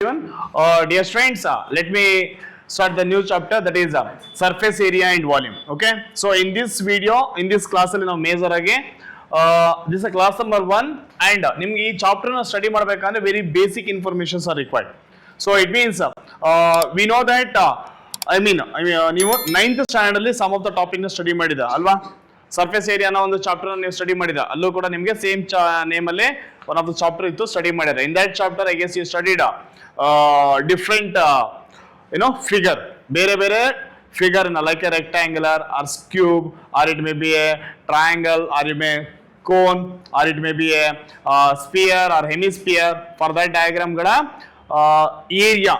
Everyone, dear students, let me start the new chapter, that is surface area and volume. Okay, so in this video, in this class ಅಲ್ಲಿ ನಾವು major ಆಗಿ this is class number 1 and ನಿಮಗೆ ಈ chapter ನ study ಮಾಡಬೇಕಂದ್ರೆ very basic informations R required. So it means we know that ನೀವು 9th standard ಅಲ್ಲಿ some of the topic ನ ಸ್ಟಡಿ ಮಾಡಿದ ಅಲ್ವಾ. ಸರ್ಫೇಸ್ ಏರಿಯಾನ ಒಂದು ಚಾಪ್ಟರ್ ನೀವು ಸ್ಟಡಿ ಮಾಡಿದ, ಅಲ್ಲೂ ಕೂಡ ನಿಮಗೆ ಸೇಮ್ ನೇಮ್ ಅಲ್ಲಿ ಒನ್ ಆಫ್ ದ ಚಾಪ್ಟರ್ ಇತ್ತು, ಸ್ಟಡಿ ಮಾಡಿದ್ರೆ. In that chapter I guess you studied different figure, ಬೇರೆ figure in like a rectangular or cube, or it may be a triangle, or it may cone, or it may be a sphere or hemisphere. For that diagram gada area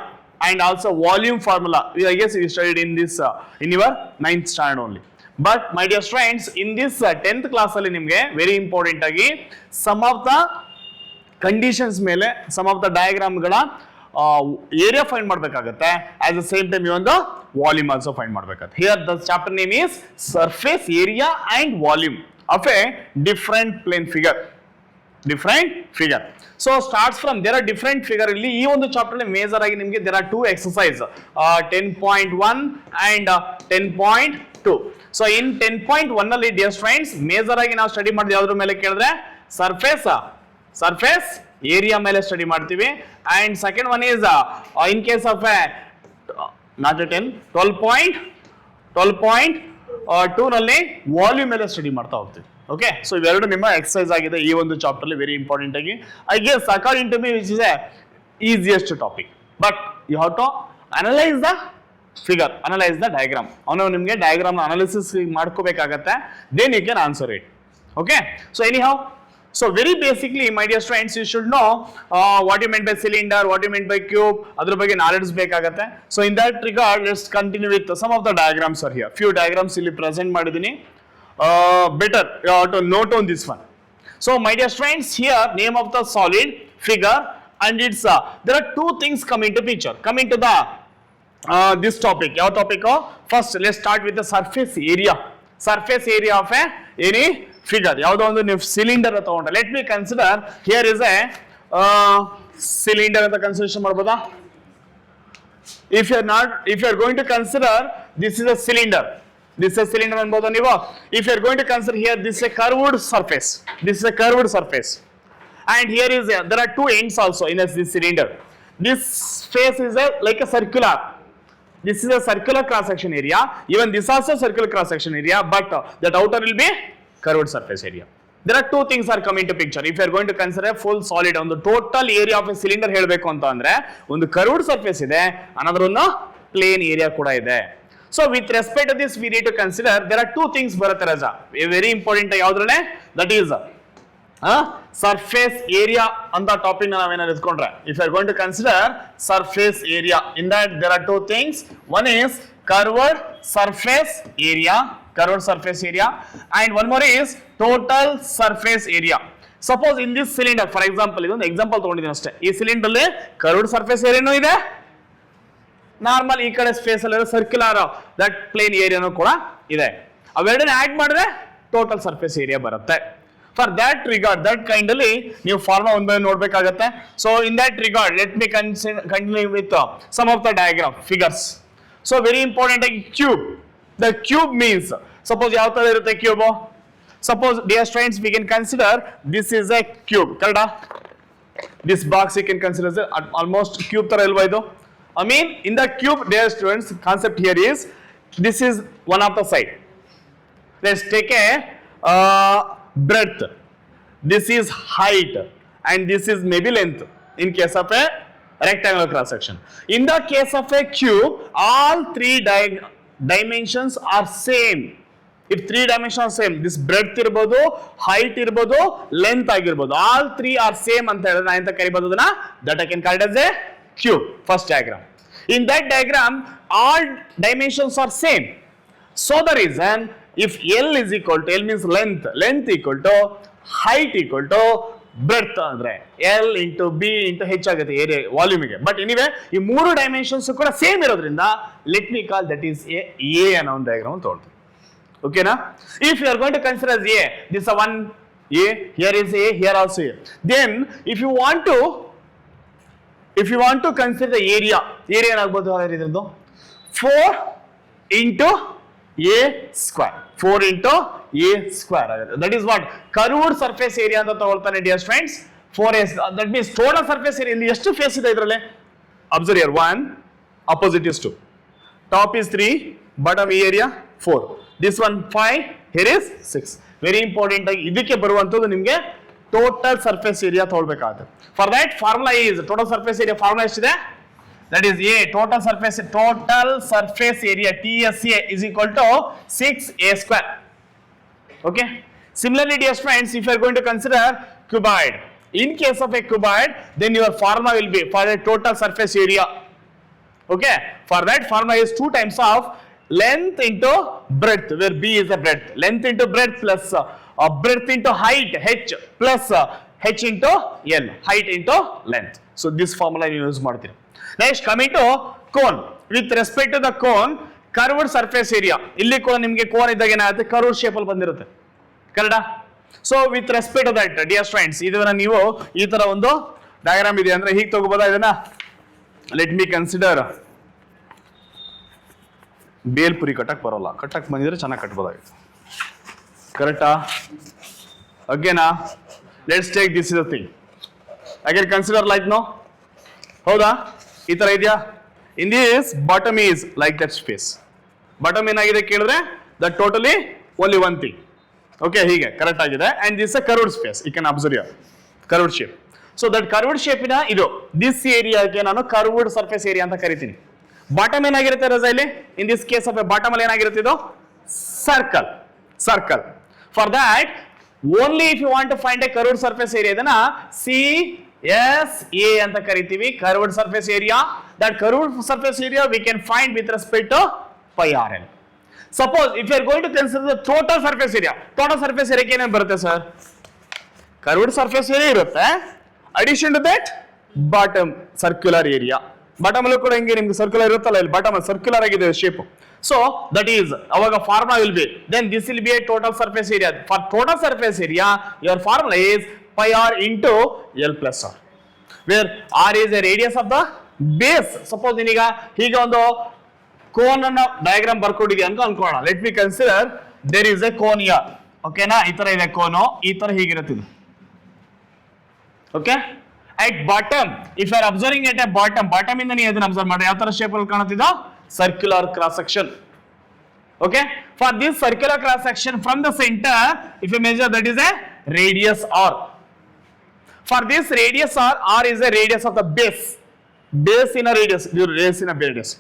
and also volume formula I guess you studied in this in your 9th standard only. But my dear friends, in this 10th class ಅಲ್ಲಿ ನಿಮಗೆ very important ಆಗಿ some of the conditions ಮೇಲೆ some of the diagram ಗಳ area find ಮಾಡಬೇಕಾಗುತ್ತೆ. at the same time ಒಂದು volume also find ಮಾಡಬೇಕಾಗುತ್ತೆ. here the chapter name is surface area and volume of a different plane figure. So starts from there are different figure. ಇಲ್ಲಿ ಈ ಒಂದು chapter ಅಲ್ಲಿ major ಆಗಿ ನಿಮಗೆ there are two exercise 10.1 and 10.2. so in 10.1 ಅಲ್ಲಿ dear friends major ಆಗಿ ನಾವು study ಮಾಡಿದ ಯಾವ್ದ್ರ ಮೇಲೆ ಕೇಳಿದ್ರೆ ಸರ್ಫೇಸ್ ಏರಿಯಾ ಮೇಲೆ ಸ್ಟಡಿ ಮಾಡ್ತೀವಿ. And second one is in case of not 12.2 ನಲ್ಲಿ ವಾಲ್ಯೂಮ್ ಮೇಲೆ ಸ್ಟಡಿ ಮಾಡ್ತಾ ಹೋಗ್ತೀವಿ. ಓಕೆ, ಸೊ ಇವೆರಡು ನಿಮ್ಮ ಎಕ್ಸರ್ಸೈಸ್ ಆಗಿದೆ ಈ ಒಂದು ಚಾಪ್ಟರ್ ಅಲ್ಲಿ ವೆರಿ ಇಂಪಾರ್ಟೆಂಟ್ ಆಗಿ. I guess according to me which is a easiest topic, but you have to analyse the figure, analyse the diagram. ಅವನು ನಿಮಗೆ ಡಯಾಗ್ರಾಮ್ ಅನಾಲಿಸಿಸ್ ಮಾಡ್ಕೋಬೇಕಾಗತ್ತೆ, then you can answer it. Okay, so anyhow, so very basically my dear friends you should know what you meant by cylinder, what you meant by cube, adra ಬಗ್ಗೆ knowledge ಬೇಕಾಗುತ್ತೆ. so in that regard let's continue with some of the diagrams are here. few diagrams ಇಲ್ಲಿ present ಮಾಡಿದೀನಿ, better you have to note on this one. so my dear friends, here name of the solid, figure, and it's there are two things coming to picture, coming to the this topic. ಯಾವ topic? first let's start with the surface area of any figure. ಯಾವ್ದೋ ಒಂದು ನೀವು cylinder ತಗೊಂಡ್ರೆ, let me consider here is a cylinder ಅಂತ consider ಮಾಡ್ಬೋದಾ? If you are going to consider this is a cylinder, ಅನ್ಬೋದಾ ನೀವು? If you are going to consider here this a curved surface, and here is there are two ends also in this cylinder. this face is like a circular, this is a circular cross section area, even this also circular cross section area, but that outer will be curved surface area. there are two things are coming to picture. if you are going to consider a full solid, on the total area of a cylinder ಹೇಳಬೇಕು ಅಂತ ಅಂದ್ರೆ ಒಂದು curved surface ಇದೆ, another one plane area ಕೂಡ ಇದೆ. so with respect to this we need to consider there are two things ಬರುತ್ತೆ ರಾಜ, very important. ಯಾವ್ದ್ರಲ್ಲೇ? that is surface area ಅಂತ topic ನಾವೇನಾದ್ರು ಇಟ್ಕೊಂಡ್ರೆ, if you are going to consider surface area, in that there are two things. one is curved surface area, and one more is total surface area. suppose in this cylinder, for example ಇದೊಂದು example ತಗೊಂಡಿದ್ದೀನಿ ಅಷ್ಟೇ, ಈ cylinder ಅಲ್ಲಿ curved surface ಏರಿಯಾನೂ ಇದೆ, normal ಈ ಕಡೆ space ಅಲ್ಲಿ circular that plane ಏರಿಯಾನೂ ಕೂಡ ಇದೆ. ಅವೆರಡನ್ನ ಆಡ್ ಮಾಡಿದ್ರೆ ಟೋಟಲ್ ಸರ್ಫೇಸ್ ಏರಿಯಾ ಬರುತ್ತೆ. For that regard, that kind ಅಲ್ಲಿ ನೀವು ಫಾರ್ಮುಲಾ ಒಂದು ನೋಡ್ಬೇಕಾಗತ್ತೆ. So in that regard let me continue with some of the diagram figures. So very important ಆಗಿ cube. The cube means, suppose ಯಾವ ತರ ಇರುತ್ತೆ cube? suppose dear students we can consider this is a cube, correct? this box you can consider as almost cube ತರ ಇಲ್ವಾ ಇದು? I mean in the cube, dear students, concept here is this is one of the side. let's take a breadth, this is height, and this is maybe length in case of a rectangular cross section. in the case of a cube, all three dimensions are same. if three dimensions are same, this breadth ಇರಬಹುದು, height ಇರಬಹುದು, length ಆಗಿರಬಹುದು, all three are same ಅಂತ ಹೇಳಿದ್ರೆ ನಾನು ಎಂತ ಕರಿಬಹುದು ಅದನ್ನ? that I can call it as a cube. first diagram. in that diagram all dimensions are same. so the reason, if L is equal to, L means length equal to height equal to breadth ಅಂದ್ರೆ L into B into H ಆಗುತ್ತೆ area ವಾಲ್ಯೂಮಿಗೆ. But anyway ಈ ಮೂರು dimensions ಕೂಡ same ಇರೋದ್ರಿಂದ let me call that is A ಅನ್ನೋ ಒಂದು diagram ತಗೊಳ್ತೀವಿ. ಓಕೆನಾ? If you are going to consider as A, this is one A, here is A, here also A. then if you want to if you want to consider the area ಏನಾಗಬಹುದು ಇದ್ರದ್ದು 4 into a square 4 into a square ಆಗುತ್ತೆ. That is what curved surface area ಅಂತ ತಗೊಳ್ತಾನೆ dear friends. 4a, that means total surface area ಇಲ್ಲಿ ಎಷ್ಟು face ಇದೆ ಇದರಲ್ಲಿ? Observe here, 1, opposite is 2, top is 3, bottom area 4, this one 5, here is 6. Very important ಆಗಿ ಇದಕ್ಕೆ ಬರುವಂತದ್ದು ನಿಮಗೆ ಟೋಟಲ್ ಸರ್ಫೇಸ್ ಏರಿಯಾ ತಗೊಳ್ಬೇಕಾಗುತ್ತೆ. For that formula is total surface area formula ಎಷ್ಟಿದೆ? That is a total surface area TSA is equal to 6a square. Okay, similarly dear friends, if you are going to consider cuboid, in case of a cuboid, then your formula will be for the total surface area. Okay, for that formula is 2 times of length into breadth, where b is the breadth, length into breadth plus breadth into height h plus h into l, height into length. So this formula you use ಮಾಡ್ತೀರಿ. Next coming to cone, with respect to the cone, curved surface area, ಇಲ್ಲಿ ಕೂಡ ನಿಮಗೆ cone ಇದ್ದಾಗ ಏನಾಗುತ್ತೆ, curved shape ಅಲ್ಲಿ ಬಂದಿರುತ್ತೆ, ಕರೆಕ್ಟಾ? So with respect to that dear friends, ಇದನ್ನ ನೀವು ಈ ತರ ಒಂದು ಡಯಾಗ್ರಾಮ್ ಇದೆ ಅಂದ್ರೆ ಹೀಗೆ ತಗೋಬೋದಾ ಇದನ್ನ? ಲೆಟ್ ಮಿ ಕನ್ಸಿಡರ್, ಬೇಲ್ಪುರಿ ಕಟ್ಟಕ್ ಬರೋಲ್ಲ, ಕಟ್ಟಕ್ ಬಂದಿದ್ರೆ ಚೆನ್ನಾಗಿ ಕಟ್ಬೋದಾಗಿತ್ತು, ಕರೆಕ್ಟಾ? ಅಗೇನಾ, let's take this is the thing, again consider like no, ಹೌದಾ? ಈ ತರ ಇದೆಯಾ? In this bottom is like that space, bottom ಏನಾಗಿದೆ ಕೇಳಿದ್ರೆ that totally only one thing. Okay, ಹೀಗೆ ಕರೆಕ್ಟ್ ಆಗಿದೆ. And this a curved space, you can observe here curved shape. So that curved ಶೇಪಿನ ಇದು ದಿಸ್ ಏರಿಯಾಗೆ ನಾನು ಕರ್ವ್ಡ್ ಸರ್ಫೇಸ್ ಏರಿಯಾ ಅಂತ ಕರಿತೀನಿ. Bottom ಏನಾಗಿರುತ್ತೆ ರಜಾ ಇಲ್ಲಿ? In this case of bottom ಅಲ್ಲಿ ಏನಾಗಿರುತ್ತೆ ಇದು? Circle. For that only if you want to find a curved surface area, ಇದನ್ನ CSA ಅಂತ ಕರಿತೀವಿ, curved surface area. That curved surface area we can find with respect to pi RL. Suppose if you are going to consider the total surface area ಏನೇನು ಬರುತ್ತೆ ಸರ್? Curved surface area ಇರುತ್ತೆ, addition to that bottom circular area. Bottom ಅಲ್ಲೂ ಕೂಡ ಹಿಂಗೆ ನಿಮ್ಗೆ circular ಇರುತ್ತಲ್ಲ, ಇಲ್ಲಿ ಬಾಟಮ್ ಸರ್ಕ್ಯುಲರ್ ಆಗಿದೆ ಶೇಪ್. ಸೊ ದಟ್ ಈಸ್ ಅವಾಗ formula will be, then this will be a total surface area. For total surface area your formula is pi r into l plus r, where r is a radius of the base. Suppose ನೀನೀಗ ಹೀಗೆ ಒಂದು cone ಅನ್ನ diagram ಬರ್ಕೊಟ್ಟಿದ್ಯಾ ಅಂತ ಅನ್ಕೊಳ್ಳೋಣ. Let me consider there is a cone here. ಓಕೆನಾ, ಈ ತರ ಇದೆ ಕೋನು, ಈ ತರ ಹೀಗಿರುತ್ತೆ ಇದು. Okay, at bottom if you are observing at a bottom ಇಂದ ನೀವು ಅದನ್ನ ಅಬ್ಸರ್ವ್ ಮಾಡಿ ಯಾವ ತರ ಶೇಪ್ ಅಲ್ಲಿ ಕಾಣುತ್ತಿದೆ? Circular cross section. Okay, for this circular cross section from the center, if you measure, that is a radius r. For this radius r is a radius of the base in a radius, base in a radius.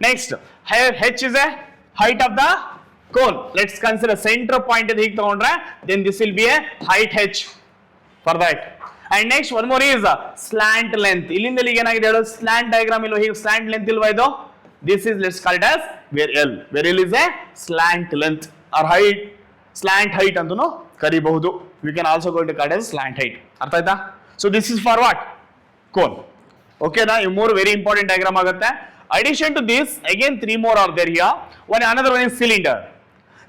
Next, here h is a height of the cone. Let's consider center point is hige tagondre, then this will be a height h for that. And next one more is slant length. ಇಲ್ಲಿಂದ ಇಲ್ಲಿಗೆ ಏನಾಗಿದೆ ಹೇಳು? Slant diagram ಇಲ್ವಾ? ಹೀಗೆ slant length ಇಲ್ವಾ ಇದು? This is, let's call it as where L is a slant length or height, slant height ಅಂತನೂ ಕರಿಬಹುದು. We can also go to call it as slant height. ಅರ್ಥ ಆಯ್ತಾ? So this is for what? Cone. Okay na, you more very important diagram ಆಗುತ್ತೆ. Addition to this, again 3 more are there here. Another one is cylinder.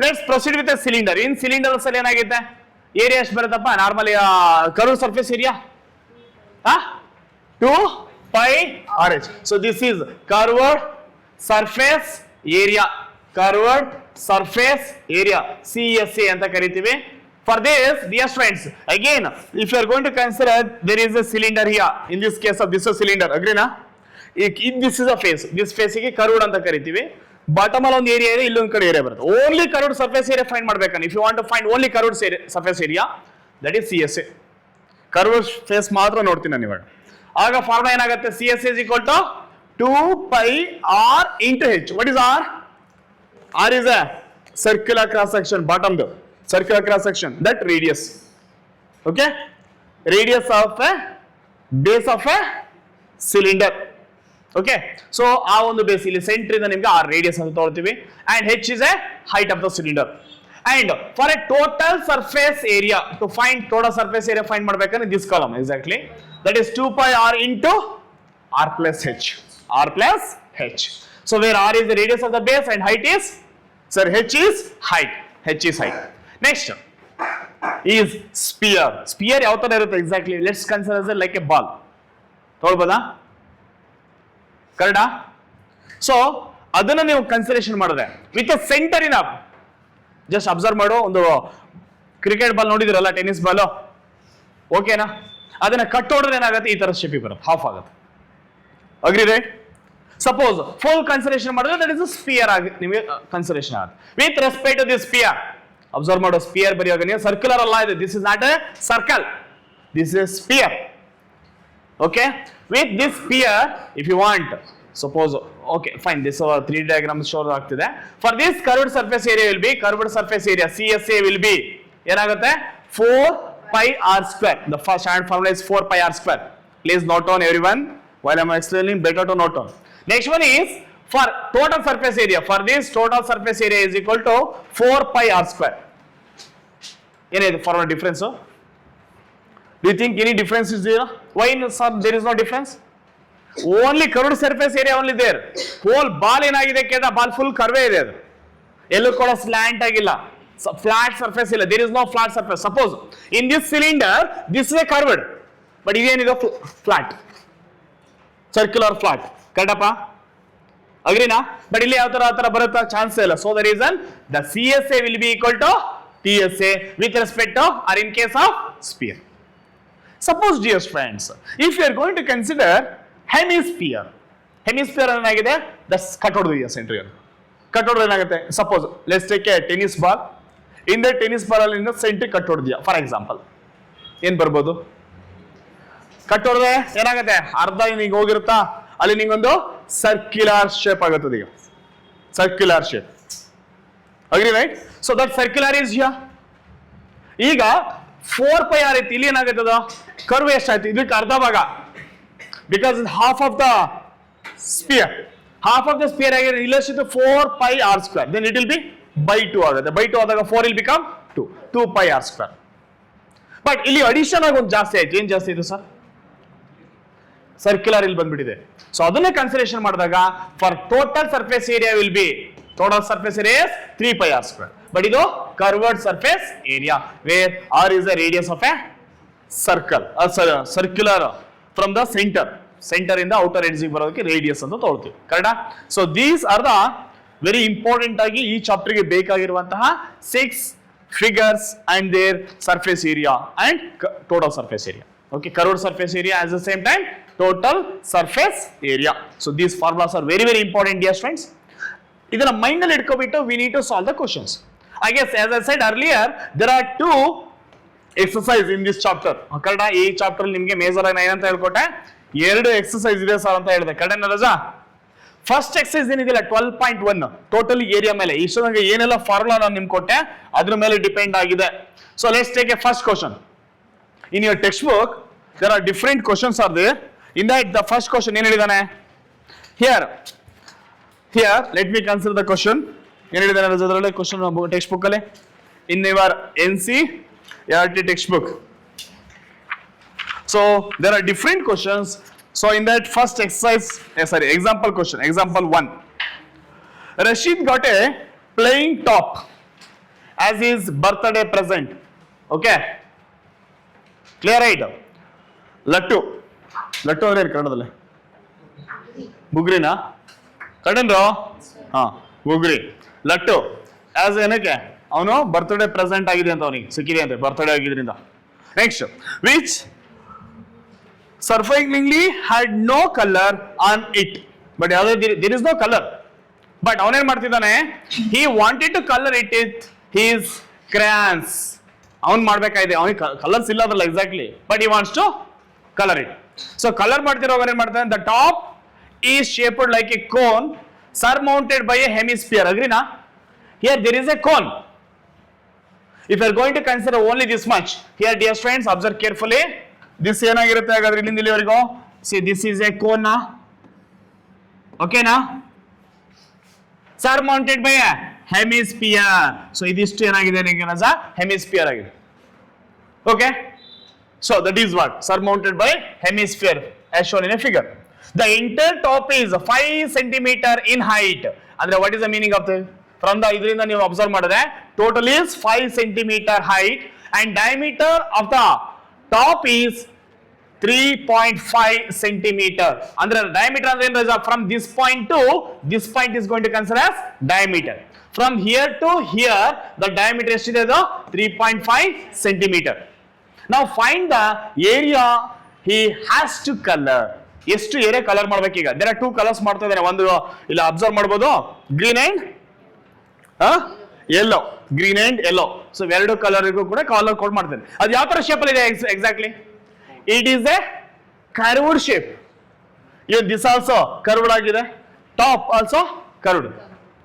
Let's proceed with a cylinder. In cylinder ಅಲ್ಲಿ ಏನಾಗುತ್ತೆ? Area ಎಷ್ಟು ಬರುತ್ತಪ್ಪ? Normally curve surface area 2 pi RH. So this is curved surface area, CSA ಅಂತ ಕರಿತೀವಿ. For this, dear friends, again, if you are going to consider, there is a cylinder here. In this case of this is a cylinder, agree na? This is a face. This face ಗೆ curved ಅಂತ ಕರಿತೀವಿ. Bottom ಅಲ್ಲಿ ಒಂದು area ಇದೆ, ಇಲ್ಲೊಂದು ಕಡೆ area ಬರುತ್ತೆ. Only curved surface area find ಮಾಡ್ಬೇಕಂದ್ರೆ, if you want to find only curved surface area, that is CSA. Curved face ಮಾತ್ರ ನೋಡ್ತೀನಿ ನಾನು ಇವಾಗ. ಆಗ ಫಾರ್ಮುಲಾ ಏನಾಗುತ್ತೆ? CSA is equal to 2 pi r into h. What is r? R is a circular cross section, bottom the circular cross section, that radius. Okay, radius of a base of a cylinder. Okay, so ಆ ಒಂದು base ಇಲ್ಲಿ centre ಇಂದ ನಿಮಗೆ r radius ಅಂತ ತಗೊಳ್ತೀವಿ, and h is a height of the cylinder. And for a total surface area, to find total surface area find ಮಾಡಬೇಕಂದ್ರೆ this column exactly, that is 2 pi r into r plus h. So where r is the radius of the base and height is, sir, h is height. Next is sphere. Sphere ಯಾವ ತರ ಇರುತ್ತೆ exactly? Let's consider it like a ball. ತಗೊಳ್ಬೋದಾ? ಕರೆಕ್ಟಾ? So ಅದನ್ನ ನೀವು consideration ಮಾಡಿದ್ರೆ with centre in up, just observe ಮಾಡು. ಒಂದು cricket ball ನೋಡಿದಿರಲ್ಲ, tennis ball, ಓಕೆನಾ? ಅದನ್ನ ಕಟ್ ಹೊಡೆದ್ರೆ ಏನಾಗುತ್ತೆ, ಈ ತರ ಶೇಪಿಗೆ ಬರುತ್ತೆ, ಹಾಫ್ ಆಗುತ್ತೆ. Agree right? Suppose full consideration ಮಾಡಿದ್ರೆ ದಟ್ ಇಸ್ ಸ್ಪಿಯರ್ ಆಗಿ ನಿಮಗೆ ಕನ್ಸಿಡರೇಷನ್ ಆಗುತ್ತೆ. With respect to this sphere, observe ಮಾಡೋ ಸ್ಪಿಯರ್ ಬರೆಯುವಾಗ ನೀವು ಸರ್ಕ್ಯುಲರ್ ಅಲ್ಲ ಇದೆ, this is not a circle, this is sphere. Okay, with this sphere, if you want, suppose, okay, fine, this 3D diagram show ಆಗ್ತಿದೆ. For this curved surface area will be, curved surface area CSA will be ಏನಾಗುತ್ತೆ 4 pi r square. The first standard formula is 4 pi r square. Please note on everyone while I am explaining, better to note on. Next one is for total surface area. For this total surface area is equal to 4 pi r square. ಏನಿದೆ formula difference? Do you think any difference is there? Why sir there is no difference? Only curved surface area only there. Whole ball ಏನಾಗಿದೆ ಕೇಳ, ball full ಕರ್ವೇ ಇದೆ, ಅದು ಎಲ್ಲೂ ಕೂಡ slant ಆಗಿಲ್ಲ, flat surface ಇಲ್ಲ, there is no flat surface. Suppose in this cylinder this is a curved, but ಇದೇನಿದೆ flat, circular flat, ಕರೆಕ್ಟಪ್ಪ? ಅಗ್ರಿನಾ? ಬಟ್ ಇಲ್ಲಿ ಯಾವ ತರ ಬರುತ್ತಾ ಚಾನ್ಸ್ ಇಲ್ಲ. So the reason the CSA will be equal to TSA with respect to, or in case of sphere. Suppose dear friends, if you are going to consider hemisphere, hemisphere ಏನಾಗಿದೆ, that's cut ಹೊಡೆದಿದೆಯಾ ಸೆಂಟ್ರಿಯಲ್, cut ಹೊಡೆದ್ರೆ ಏನಾಗುತ್ತೆ, suppose let's take A tennis ball, in the tennis ball ಅಲ್ಲಿ sentry cut ಹೊಡೆದಿಯಾ for example, ಏನ್ ಬರ್ಬೋದು, cut ಹೊಡೆದ್ರೆ ಏನಾಗುತ್ತೆ, ಅರ್ಧ ನಿಂಗೆ ಹೋಗಿರುತ್ತಾ, ಅಲ್ಲಿ ನಿಂಗೊಂದು ಸರ್ಕ್ಯುಲರ್ ಶೇಪ್ ಆಗುತ್ತದೆ, ಈಗ circular shape. Agri right? So that circular is here. ಈಗ 4 pi r ಐತಿ, ಇಲ್ಲಿ ಏನಾಗುತ್ತದ ಕರ್ವ್ ಎಷ್ಟಾಯ್ತು, ಇದಕ್ಕೆ ಅರ್ಧ ಭಾಗ, because half of the spear, half of the spear ಆಗಿದೆ relation to 4 pi r square, then it will be by 2 ಆಗುತ್ತೆ. by 2 ಆದಾಗ 4 will become 2 pi r square. But ಇಲ್ಲಿ ಅಡಿಷನ್ ಆಗಿ ಒಂದು ಜಾಸ್ತಿ ಆಯ್ತು, ಏನ್ ಜಾಸ್ತಿ ಆಯ್ತು ಸರ್, ಸರ್ಕ್ಯುಲರ್ ಇಲ್ಲಿ ಬಂದ್ಬಿಟ್ಟಿದೆ. ಸೊ ಅದನ್ನ ಕನ್ಸಿಡರೇಷನ್ ಮಾಡಿದಾಗ for total surface area will be, total surface area is 3 pi r square. But ಇದು curved surface area where r is the radius of a circle, circular from the center ಇಂದ outer edge ಗೆ ಬರೋದಕ್ಕೆ radius ಅಂತ ತಗೊಳ್ತೀವಿ, ಕರೆಕ್ಟಾ? So these are the very important ಆಗಿ ಈ chapter ಗೆ ಬೇಕಾಗಿರುವಂತಹ 6 figures and their surface area and total surface area. Okay, curved surface area at the same time total surface area. So these formulas are very very important dear friends. ಇದನ್ನ mind ಅಲ್ಲಿ ಇಟ್ಕೋಬಿಟ್ಟು we need to solve the questions. I guess as I said earlier there are 2 exercise in this chapter. ಕರೆಕ್ಟಾ? ಈ chapter ಅಲ್ಲಿ ನಿಮಗೆ major ಆಗಿ ಏನಂತ ಹೇಳ್ಕೊಟ್ಟೆ, 2 exercise ಇದೆ sir ಅಂತ ಹೇಳಿದೆ, ಕರೆಕ್ಟಾ ರಜಾ? ಫಸ್ಟ್ ಎಕ್ಸರ್ಸೈಸ್ ಏನಿದೆಯಲ್ಲ 12.1 ಟೋಟಲ್ ಏರಿಯಾ ಮೇಲೆ ಇಷ್ಟೊಂದು ಏನೆಲ್ಲ ಫಾರ್ಮುಲಾ ನಾನು ನಿಮ್ಗೆ ಕೊಟ್ಟೆ ಅದ್ರ ಮೇಲೆ ಡಿಪೆಂಡ್ ಆಗಿದೆ. So let's take a first question. In your text book there are different questions are there. In that the first question ಏನ್ ಹೇಳಿದಾನೆ, Here, let me consider the question. ಏನಿದೆ ಅದರಲ್ಲಿ ಕ್ವಶನ್ ಟೆಕ್ಸ್ಟ್ ಬುಕ್ ಅಲ್ಲಿ, in your NCERT textbook. So there are different questions. So in that first exercise, example question, example 1. Rashid got a playing top as his birthday present. Okay, clear right? Lattu ಅಂದ್ರೆ ಕನ್ನಡದಲ್ಲಿ ಬುಗ್ರಿನಾ, ಕಡನ್ರೋ, ಹಾ ಬುಗ್ರಿ, ಲಟ್ಟು as ಏನಕ್ಕೆ ಅವನು birthday present ಆಗಿದೆ ಅಂತ, ಅವನಿಗೆ ಸಿಕ್ಕಿದೆ ಅಂತ ಬರ್ತ್ಡೇ ಆಗಿದ್ರಿಂದ. Next, which surprisingly had no color on it. But ಯಾವುದೇ there is no color, but ಅವನೇನ್ ಮಾಡ್ತಿದ್ದಾನೆ, he wanted to color it with his crayons. ಅವ್ನು ಮಾಡ್ಬೇಕಾಗಿದೆ, ಅವನಿಗೆ ಕಲರ್ಸ್ ಇಲ್ಲ ಅದ್ರಲ್ಲ exactly, but he wants to color it. So color ಮಾಡ್ತಿರೋವಾಗ ಏನ್ ಮಾಡ್ತಾನೆ, the top is shaped like a cone surmounted by a hemisphere. Agree na? Here there is a cone. If you are going to consider only this much, here dear friends observe carefully. This ಏನಾಗಿರುತ್ತೆ ಹಾಗಾದ್ರೆ ಇಲ್ಲಿಂದ ಇಲ್ಲಿವರೆಗೂ, see this is a cone na, okay na, surmounted by a hemisphere. So ಇದಿಷ್ಟು ಏನಾಗಿದೆ ನಿಮಗೆ ರಜ, hemisphere ಆಗಿದೆ. Okay, so that is what surmounted by hemisphere as shown in a figure. The entire top is 5 centimeter in height. ಅಂದ್ರೆ what is the meaning of the, from the ಇದರಿಂದ ನೀವು observe ಮಾಡಿದ್ರೆ total is 5 centimeter height and diameter of the top is 3.5 centimeter. Andre diameter ಅಂದ್ರೆ ಏನು ರಜಾ? From this point to this point is going to consider as diameter. From here to here the diameter ಎಷ್ಟಿದೆ ಅದು? 3.5 centimeter. Now find the area he has to color. ಎಷ್ಟು area color ಮಾಡ್ಬೇಕೀಗ? There are 2 colors ಮಾಡ್ತಾ ಇದ್ದಾರೆ. ಒಂದು ಇಲ್ಲಿ observe ಮಾಡಬಹುದು, green and yellow, green and yellow. So ಎರಡು ಕಲರ್ಗೂ ಕೂಡ ಕಲರ್ ಕೋಡ್ ಮಾಡ್ತಾರೆ. ಅದು ಯಾವ ತರ ಶೇಪ್ ಅಲ್ಲಿ ಇದೆ exactly? It is A curved shape. Even this also curved ಆಗಿದೆ, ಟಾಪ್ ಆಲ್ಸೋ ಕರ್ವ್ಡ್.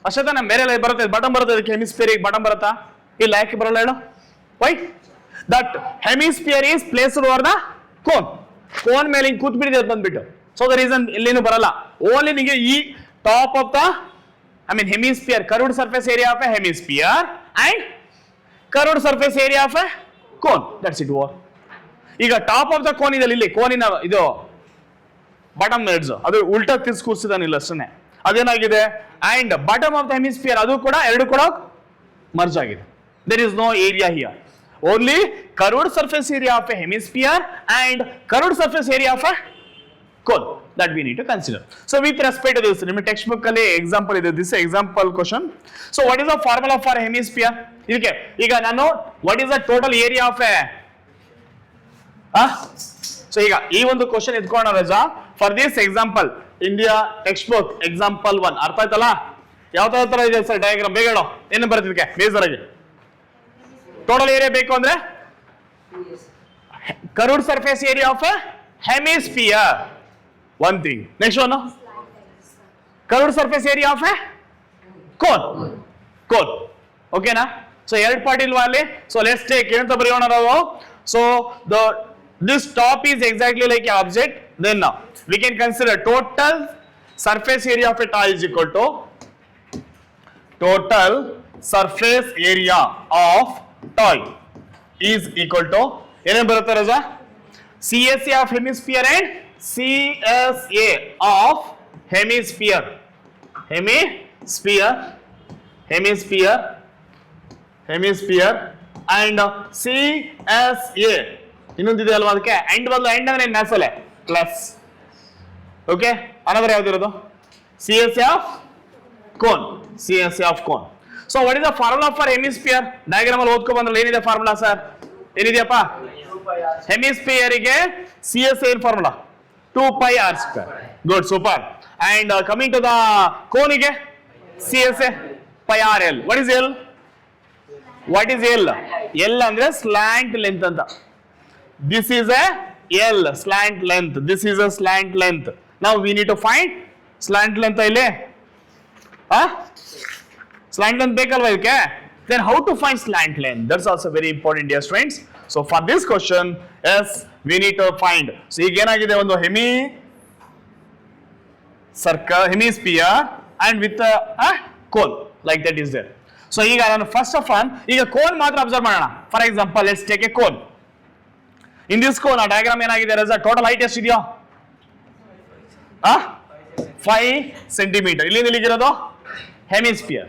ಅಷ್ಟೇ ತಾನೆ? ಬೇರೆ ಬರುತ್ತೆ, ಬಟನ್ ಬರುತ್ತೆ, ಅದಕ್ಕೆ ಹೆಮಿಸ್ಫಿಯರ್ ಬಟನ್ ಬರುತ್ತಾ? ಇಲ್ಲ, ಯಾಕೆ ಬರಲ್ಲ ಹೇಳು? Why? That hemisphere is placed over the cone. Cone ಮೇಲೆ ಹಿಂಗ್ ಕೂತ್ ಬಿಟ್ಟಿದೆ ಬಂದ್ಬಿಟ್ಟು. ಸೊ ದ ರೀಸನ್ ಇಲ್ಲೇನು ಬರಲ್ಲ. ಓನ್ಲಿ ನಿಮಗೆ ಈ top of the hemisphere, curved surface area of a hemisphere and curved surface area of a cone. That's it. ಈಗ ಟಾಪ್ ಆಫ್ ದ ಕೋನ್ ಇದೆ ಇಲ್ಲಿ, ಕೋನಿನ ಇದು ಬಾಟಮ್ ಎಡ್ಜ್ ಅದು ಉಲ್ಟಾ ತಿರ್ಸ್ ಕೂರಿಸಿದಾನಿಲ್ಲ ಅಷ್ಟೇ, ಅದೇನಾಗಿದೆ. And bottom of the hemisphere ಅದು ಕೂಡ ಎರಡು ಕೂಡ ಮರ್ಜ್ ಆಗಿದೆ. There is no area here. Only curved surface area of a hemisphere and curved surface area of a cone that we need to consider. So with respect to this, ನಿಮ್ಮ text book ಅಲ್ಲಿ example ಇದೆ, this example question. So what is the formula for hemisphere? ಇದಕ್ಕೆ ಈಗ ನಾನು what is the total area of A so ಈಗ ಈ ಒಂದು question ಎತ್ಕೊಳ್ಳೋಣ ರಜಾ. For this example India text book example 1 ಅರ್ಥ ಆಯ್ತಲ್ಲ? ಯಾವ ತರ ಇದೆ ಸರ್ ಡಯಾಗ್ರಾಮ್? ಬೇಗ ಹೇಳೋ, ಏನು ಬರುತ್ತೆ ಇದಕ್ಕೆ ಬೇಸರ್ ಆಗಿ? ಟೋಟಲ್ ಏರಿಯಾ ಬೇಕು ಅಂದ್ರೆ curved surface area of a hemisphere. One thing. Next one. Curved surface area of a cone. Cone. Okay na? So ಎರಡು ಪಾರ್ಟ್ ಇಲ್ವಾ ಅಲ್ಲಿ? So let's take ಏನಂತ ಬರೆಯೋಣ ನಾವು? So this top is exactly like an object. Then now we can consider total surface area of a toy is equal to total surface area of toy is equal to ಏನೇನು ಬರುತ್ತೆ ರಜಾ? CSA of hemisphere and CSA of hemisphere. Hemisphere and CSA ಇನ್ನೊಂದಿದೆ ಅಲ್ವಾ ಅದಕ್ಕೆ? End ಬದಲು and ಅಂದ್ರೆ ನ್ಯಾಸಲೆ plus. Okay, another ಯಾವ್ದಿರೋದು? CSA of cone. CSA of cone. So what is the formula for hemisphere? Diagram ಅಲ್ಲಿ ಓದ್ಕೊ ಬಂದ್ರಲ್ಲ, ಏನಿದೆ ಫಾರ್ಮುಲಾ ಸರ್? ಏನಿದೆಯಪ್ಪ? ಹೆಮಿಸ್ಫಿಯರ್ ಗೆ CSA formula 2πr². Good, super. And coming to the cone ಗೆ CSA πrl. What is L? What is L? L ಅಂದ್ರೆ slant length ಅಂತ. This is a L, slant length. This is a slant length. ನಾವು we need to find slant length ಇಲ್ಲಿ. Slant length ಬೇಕಲ್ವಾ ಇದಕ್ಕೆ? Then how to find slant length? That's also very important, dear students. So for this question, yes, we need to find. So ಈಗ ಏನಾಗಿದೆ, ಒಂದು hemisphere and with a cone like that is there. So ಈಗ ನಾನು first of all ಈಗ cone ಮಾತ್ರ observe ಮಾಡೋಣ. For example, let's take a cone. In this cone ಆ diagram ಏನಾಗಿದೆ ರಜಾ? ಟೋಟಲ್ ಹೈಟ್ ಎಷ್ಟಿದೆಯೋ? 5 centimeter. ಇಲ್ಲಿಂದ ಇಲ್ಲಿಗಿರೋದು hemisphere.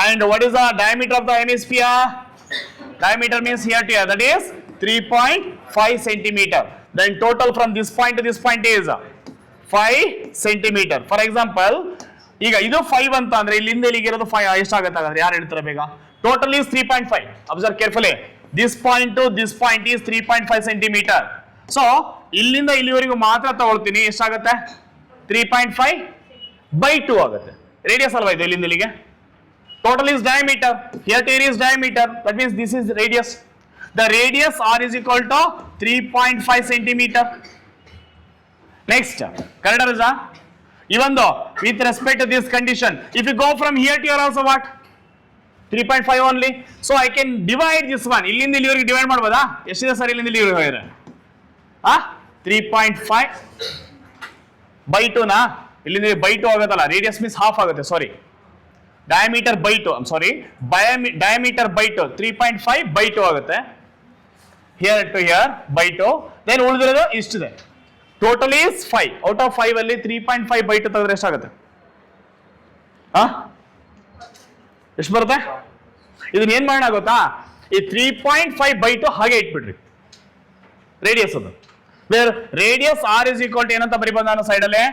And what is the diameter of the hemisphere? Diameter means here to here, that is 3.5 centimeter. Then total from this point to this point is 5 centimeter. For example, ಈಗ ಇದು 5 ಅಂತ ಅಂದ್ರೆ ಇಲ್ಲಿಂದ ಇಲ್ಲಿಗೆ ಇರೋದು 5 ಎಷ್ಟಾಗುತ್ತೆ ಹಾಗಾದ್ರೆ? ಯಾರು ಹೇಳ್ತಾರೆ ಬೇಗ? Total is 3.5. Observe carefully. This point to this point is 3.5 centimeter. So ಇಲ್ಲಿಂದ ಇಲ್ಲಿವರೆಗೂ ಮಾತ್ರ ತಗೊಳ್ತೀನಿ, ಎಷ್ಟಾಗುತ್ತೆ? 3.5/2 ಆಗುತ್ತೆ. ರೇಡಿಯಸ್ ಅಲ್ವಾ ಇದು ಇಲ್ಲಿಂದ ಇಲ್ಲಿಗೆ? Total is diameter. Here to here is diameter. That means this is radius. The radius R is equal to 3.5 centimeter. Next, correct Raja? Even though with respect to this condition, if you go from here to here also what? 3.5 only. So I can divide this one. ಇಲ್ಲಿಂದ ಇಲ್ಲಿವರೆಗೆ divide ಮಾಡಬಹುದಾ? ಎಷ್ಟಿದೆ sir ಇಲ್ಲಿಂದ ಇಲ್ಲಿವರೆಗೆ ಹೋಗಿದ್ರೆ? 3.5/2 ನಾ? ಇಲ್ಲಿಂದ /2 ಆಗುತ್ತಲ್ಲ, ರೇಡಿಯಸ್ ಮೀನ್ಸ್ ಹಾಫ್ ಆಗುತ್ತೆ, ಸಾರಿ. diameter by 2, I'm sorry, diameter by 2, 3.5/2 ಆಗುತ್ತೆ. Here to here by 2. Then ಉಳಿದಿರೋದು ಇಷ್ಟಿದೆ. Total is 5. Out of 5 ಅಲ್ಲಿ 3.5/2 ತೆಗೆದ್ರೆ ಎಷ್ಟಾಗುತ್ತೆ? ಎಷ್ಟು ಬರುತ್ತೆ? ಇದನ್ನ ಏನ್ ಮಾಡೋಣ ಗೊತ್ತಾ? ಈ 3.5/2 ಹಾಗೆ ಇಟ್ಬಿಡ್ರಿ, ರೇಡಿಯಸ್ ಅದು. Where radius R is equal to ಏನಂತ ಬರಿಬೋದು ನಾನು ಸೈಡ್ ಅಲ್ಲಿ,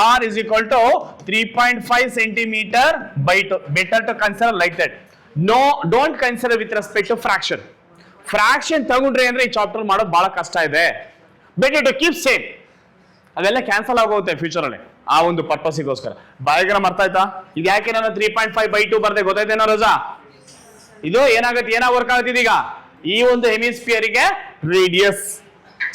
R is equal to 3.5 centimetre by 2. Better to consider like that. No, don't consider with respect to fraction. Fraction ತಗೊಂಡ್ರೆ ಅಂದ್ರೆ ಈ ಚಾಪ್ಟರ್ ಮಾಡೋದು ಬಹಳ ಕಷ್ಟ ಇದೆ. Better to keep same. ಅದೆಲ್ಲ ಕ್ಯಾನ್ಸಲ್ ಆಗೋಗುತ್ತೆ ಫ್ಯೂಚರ್ ಅಲ್ಲಿ, ಆ ಒಂದು ಪರ್ಪಸ್ಗೋಸ್ಕರ. ಡಯಾಗ್ರಾಮ್ ಅರ್ಥ ಆಯ್ತಾ? ಇದು ಯಾಕೆ ನಾನು 3.5/2 ಬರ್ದೆ ಗೊತ್ತಾಯ್ತೇನೋ ರೋಜಾ? ಇದು ಏನಾಗುತ್ತೆ, ಏನಾಗ ವರ್ಕ್ ಆಗುತ್ತೆ ಇದೀಗ ಈ ಒಂದು ಹೆಮಿಸ್ಫಿಯರ್ ಗೆ ರೇಡಿಯಸ್.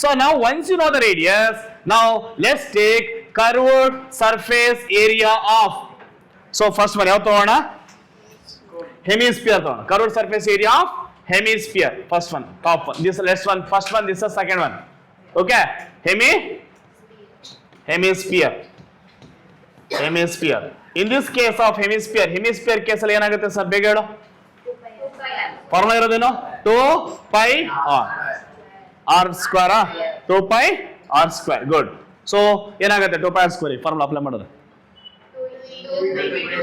ಸೊ ನಾವು once you know the radius, ನಾವು let's take curved surface area of. So first one ಯಾವ ತಗೋಣ? ಹೆಮಿಸ್ಫಿಯರ್ ತಗೋಣ. Curved surface area of hemisphere. First one, top one. This let's one, first one, this second one. Okay, hemisphere. In this case of hemisphere case ಅಲ್ಲಿ ಏನಾಗುತ್ತೆ sir ಬೇಗ ಹೇಳು? Formula ಇರೋದೇನು? 2πr square. 2πr square. Good. So ಏನಾಗುತ್ತೆ 2πr square formula apply ಮಾಡೋದು.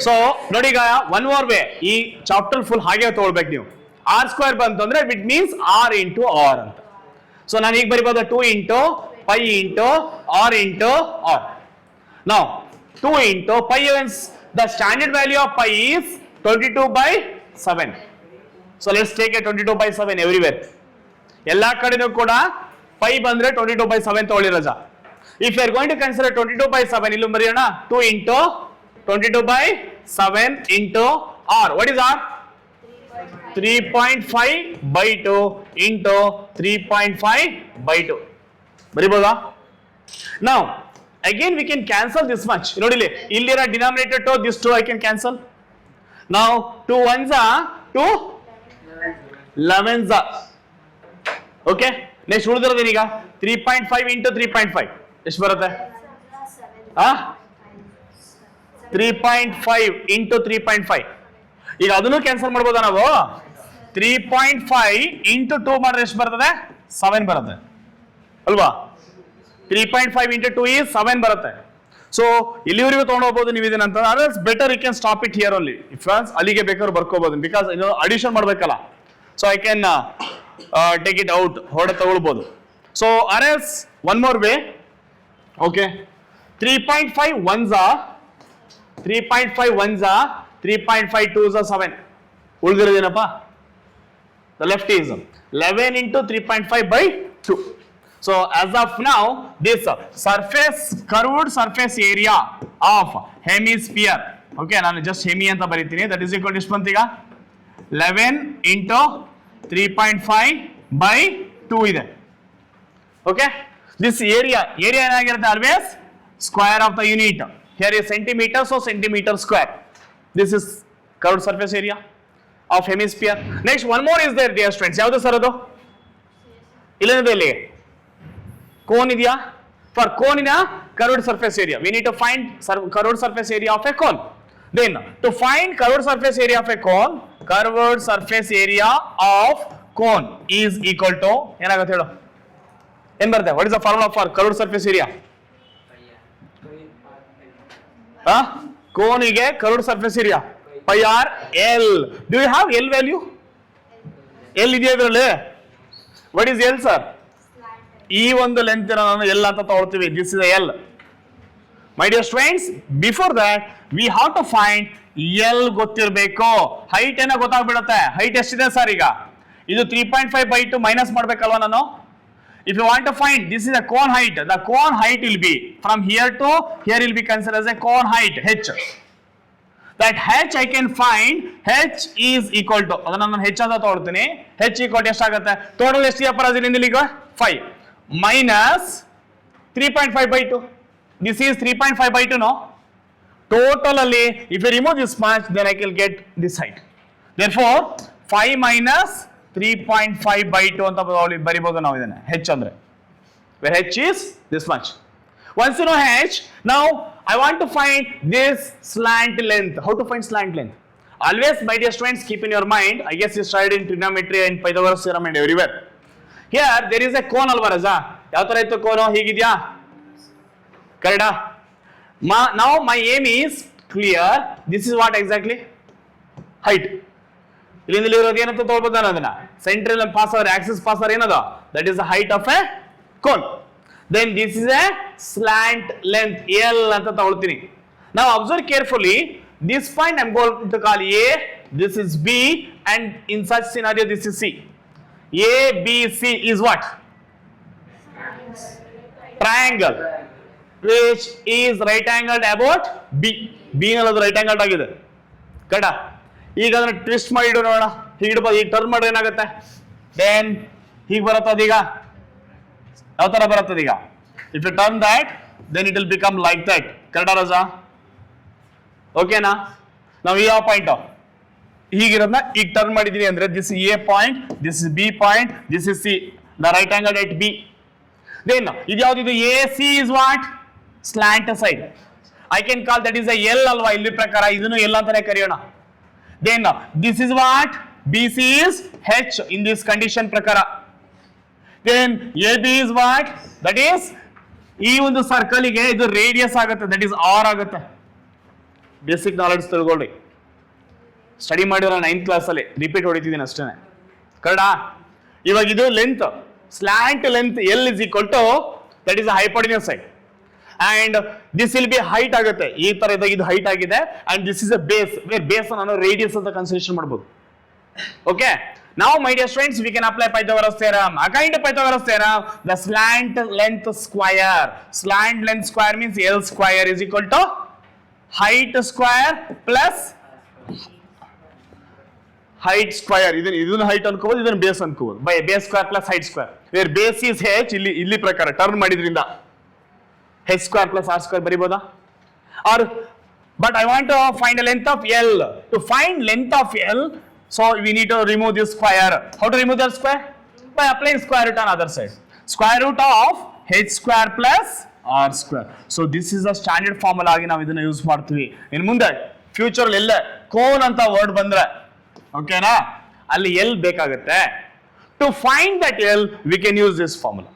So ನೋಡಿ ಈಗ one more way, ಈ ಚಾಪ್ಟರ್ ಫುಲ್ ಹಾಗೆ ತಗೊಳ್ಬೇಕು ನೀವು. ಆರ್ ಸ್ಕ್ವೇರ್ ಬಂತು ಅಂದ್ರೆ it means R into R ಅಂತ. ಸೊ ನಾನು ಈಗ ಬರಿಬೋದು 2 into pi into r into r. Now 2 into pi is the standard value of pi is 22/7. So let's take a 22/7 everywhere. ಎಲ್ಲಾ ಕಡೆನೂ ಕೂಡ pi ಬಂದ್ರೆ 22/7 ತಗೊಳ್ಳಿ ರಜಾ. If you are going to consider 22/7, ಇಲ್ಲೂ ಬರೆಯೋಣ 2 into 22/7 into r. What is r? 3.5/2 into 3.5/2. ಬರಿಬೋದಾ? Now again we can cancel this much. ನೋಡಿ ಇಲ್ಲಿರೋ denominator to this 2 I can cancel. Now 2 ones are 2 11s are. Okay, next ಉಳಿದಿರೋದು ಈಗ 3.5 into 3.5 ಎಷ್ಟು ಬರುತ್ತೆ? 3.5 into 3.5. ಈಗ ಅದನ್ನು ಕ್ಯಾನ್ಸಲ್ ಮಾಡ್ಬೋದಾ ನಾವು? 3.5 into 2 ಮಾಡಿದ್ರೆ ಎಷ್ಟು ಬರ್ತದೆ? 7 ಬರುತ್ತೆ ಅಲ್ವಾ? 3.5 into 2 is 7 ಬರುತ್ತೆ. ಸೊ ಇಲ್ಲಿವರೆಗೂ ತಗೊಂಡು ಹೋಗ್ಬೋದು ನೀವು ಇದನ್ನಂತ. Others better you can stop it here only. If ಅಲ್ಲಿಗೆ ಬೇಕಾದ್ರೂ ಬರ್ಕೋಬಹುದು, ಬಿಕಾಸ್ ಅಡಿಷನ್ ಮಾಡ್ಬೇಕಲ್ಲ. So I can take it out, ಹೊಡೆ ತಗೊಳ್ಬೋದು. ಸೊ ಅರೆಸ್ one more way. Okay, 3.5 ones are 3.5 twos are 7. ಉಳಿದಿರೋದೇನಪ್ಪ? The left is 11 into 3.5/2. So as of now, this curved surface area of hemisphere. Okay, ನಾನು just hemi ಅಂತ ಬರೀತೀನಿ. That is equal to ಎಷ್ಟು ಬಂತು ಈಗ? 11 into 3.5/2 ಇದೆ. Okay, this area ಏನಾಗಿರುತ್ತೆ? always square of the unit. Here is centimeter, so centimeter square. This is curved surface area of hemisphere. Next one more is there, dear students. ಯಾವುದು sir ಅದು? ಇಲ್ಲಿದೆ ಇಲ್ಲಿ cone ಇದೆಯಾ? For cone in a curved surface area, we need to find curved surface area of a cone. Then to find curved surface area of a cone, curved surface area of cone is equal to ಏನಾಗುತ್ತೆ ಹೇಳು? ಏನ್ ಬರುತ್ತೆ? What is the formula for curved surface area? cone ಗೆ curved surface area pi r l. Do you have l value? l ಇದೆಯಾ ಇದರಲ್ಲಿ? What is l sir? ಈ ಒಂದು length ನಾನು l ಅಂತ ತಗೊಳ್ತೀವಿ. This is l. My dear students, before that we have to find l ಗೊತ್ತಿರಬೇಕು. Height ಏನೋ ಗೊತ್ತಾಗ್ಬಿಡುತ್ತೆ. ಹೈಟ್ ಎಷ್ಟಿದೆ ಸರ್ ಈಗ? ಇದು 3.5/2 ಮೈನಸ್ ಮಾಡ್ಬೇಕಲ್ವಾ ನಾನು? If you want to find, this is a cone height. The cone height will be from here to here will be considered as a cone height h. That h I can find, h is equal to, ಅದನ್ನ ನಾನು h ಅಂತ ತಗೊಳ್ತೀನಿ. h equal to ಎಷ್ಟಾಗುತ್ತೆ? Total ಎಷ್ಟಿದೆ ಪರಾಜಿನಿಂದ ಈಗ 5 minus 3.5/2. This is 3.5/2 no? Total ಅಲ್ಲಿ if you remove this much, then I can get this height. Therefore 5 minus 3.5/2 ಅಂತ ಬರಿಬಹುದು ನಾವು ಇದನ್ನ h ಅಂದ್ರೆ, where h is this much. Once you know h, now I want to find this slant length. How to find slant length? Always, my dear students, keep in your mind, I guess you studied in trigonometry and Pythagoras theorem and everywhere. Here there is a cone alva raja. ಯಾವ ತರ ಇತ್ತು cone? ಹೀಗಿದ್ಯಾ? ಕರೆಕ್ಟಾ? Now my aim is clear. This is what exactly? Height. ಇಲ್ಲಿಂದ ಇರೋದು ಏನಂತ ತಗೊಳ್ಬೋದು ನಾನು ಅದನ್ನ? ಸೆಂಟ್ರಲ್ ಪಾಸರ್, ಆಕ್ಸಿಸ್ ಪಾಸರ್ ಏನದ? That is the height of a cone. then this is a slant length L ಅಂತ ತಗೊಳ್ತೀನಿ. Now observe carefully, this point I'm going to call A, this is B, and in such scenario this is C. A, B, C is what? Triangle which is right angled about B. B ಅನ್ನೋದು right angled ಆಗಿದೆ ಕಡ. ಈಗ ಅದನ್ನ twist ಮಾಡಿ ಇಡು ನೋಡೋಣ. ಹೀಗಿಡ್ಬೋದು, ಈಗ turn ಮಾಡಿದ್ರೆ ಏನಾಗುತ್ತೆ? ದೆನ್ ಹೀಗೆ ಬರುತ್ತದೀಗ. ಯಾವ ತರ ಬರುತ್ತದೀಗ? If you turn that then it will become like that. ಕರೆಕ್ಟಾ ರಾಜಾ? ಓಕೆನಾ? ನಾವು ಯಾವ ಪಾಯಿಂಟ್ ಹೀಗಿರೋದನ್ನ ಈಗ ಟರ್ನ್ ಮಾಡಿದೀನಿ ಅಂದ್ರೆ this is A point, this is B point, this is C, the right angle at B. Then ಇದು ಯಾವ್ದಿದು? A C is what? Slant side. I can call that is a L ಅಲ್ವಾ? ಇಲ್ಲಿ ಪ್ರಕಾರ ಇದನ್ನು L ಅಂತಾನೆ ಕರೆಯೋಣ. Then this is what? B C is H in this condition ಪ್ರಕಾರ. Then A B is what? That is ಈ ಒಂದು circle ಗೆ ಇದು ರೇಡಿಯಸ್ ಆಗುತ್ತೆ, ದಟ್ ಈಸ್ ಆರ್ ಆಗುತ್ತೆ. ಬೇಸಿಕ್ ನಾಲೆಡ್ಜ್ ತಿಳ್ಕೊಳ್ಳಿ. ಸ್ಟಡಿ ಮಾಡಿರೋ 9th ಕ್ಲಾಸ್ ಅಲ್ಲಿ ರಿಪೀಟ್ ಹೊಡಿತಿದ್ದೀನಿ ಅಷ್ಟೇನೆ. ಕರೆಕ್ಟಾ? ಇವಾಗ ಇದು length, slant length L is equal to that is hypotenuse side, and this will be height ಆಗುತ್ತೆ. ಈ ತರ ಇದ್ದಾಗ ಇದು ಹೈಟ್ ಆಗಿದೆ, and this is a base, where base ಅನ್ನು ರೇಡಿಯಸ್ ಅಂತ ಕನ್ಸಿಡರ್ ಮಾಡಬಹುದು. Okay, now my dear friends, we can apply Pythagoras theorem. According to Pythagoras theorem, the slant length square means L square is equal to height square plus height square. ಇದನ್ನ height ಅನ್ಕೋಬಹುದು, ಇದನ್ನ base ಅನ್ಕೋಬಹುದು. by base square plus height square, where base is h. ಇಲ್ಲಿ ಪ್ರಕಾರ turn ಮಾಡಿದ್ರಿಂದ h square plus r square ಬರಿಬೋದಾ? or but I want to find the length of L. To find length of L, so we need to remove this square. How to remove that square? By applying square root on other side. Square root of h square plus r square. So this is a standard formula ಆಗಿ ನಾವು ಇದನ್ನ use ಮಾಡ್ತೀವಿ. ಇನ್ನು ಮುಂದೆ future ಎಲ್ಲ cone ಅಂತ word ಬಂದ್ರೆ ಓಕೆನಾ, ಅಲ್ಲಿ ಎಲ್ ಬೇಕಾಗುತ್ತೆ. To find that L we can use this formula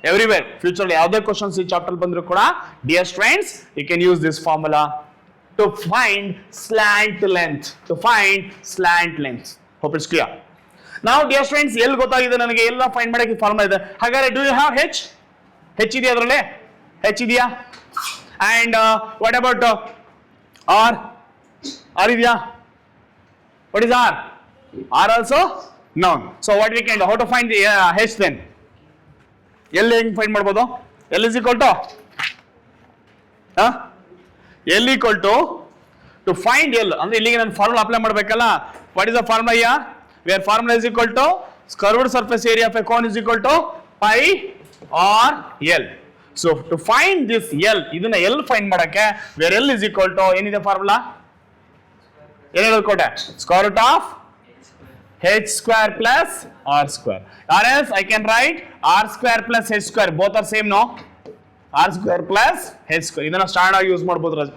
everywhere. Future ಯಾವುದೇ ಕ್ವಶನ್ಸ್ ಈ ಚಾಪ್ಟರ್ ಬಂದ್ರು ಕೂಡ dear students, you can use this formula to find slant length. Hope it's clear. Now dear friends, L ಗೊತ್ತಾಗಿದೆ ನನಗೆ. L find ಮಾಡಕ್ಕೆ formula ಇದೆ. ಹಾಗಾದ್ರೆ do you have h? h ಇದೆಯಾ ಅದರಲ್ಲಿ? h ಇದೆಯಾ? and what about r? r ಇದೆಯಾ? what is r? r also noun. So what we can do? How to find the h then? L ಹೆಂಗ್ find ಮಾಡ್ಬೋದು? L is equal to L equal to find L ಅಂದ್ರೆ ಇಲ್ಲಿಗೆ ನಾನು formula apply ಮಾಡಬೇಕಲ್ಲ. What is the formula here? Where formula is equal to curved surface area of a cone is equal to pi R L. So to find this L, ಇದನ್ನ L find ಮಾಡಕ್ಕೆ where L is equal to ಏನಿದೆ formula? ಏನು ಹೇಳ್ಕೊಟ್ಟೆ? Square root of h square plus r square, or else I can write r square plus h square, both are same, no? r square plus h square. ಇದನ್ನ standard ಆಗಿ use ಮಾಡಬಹುದು Raj.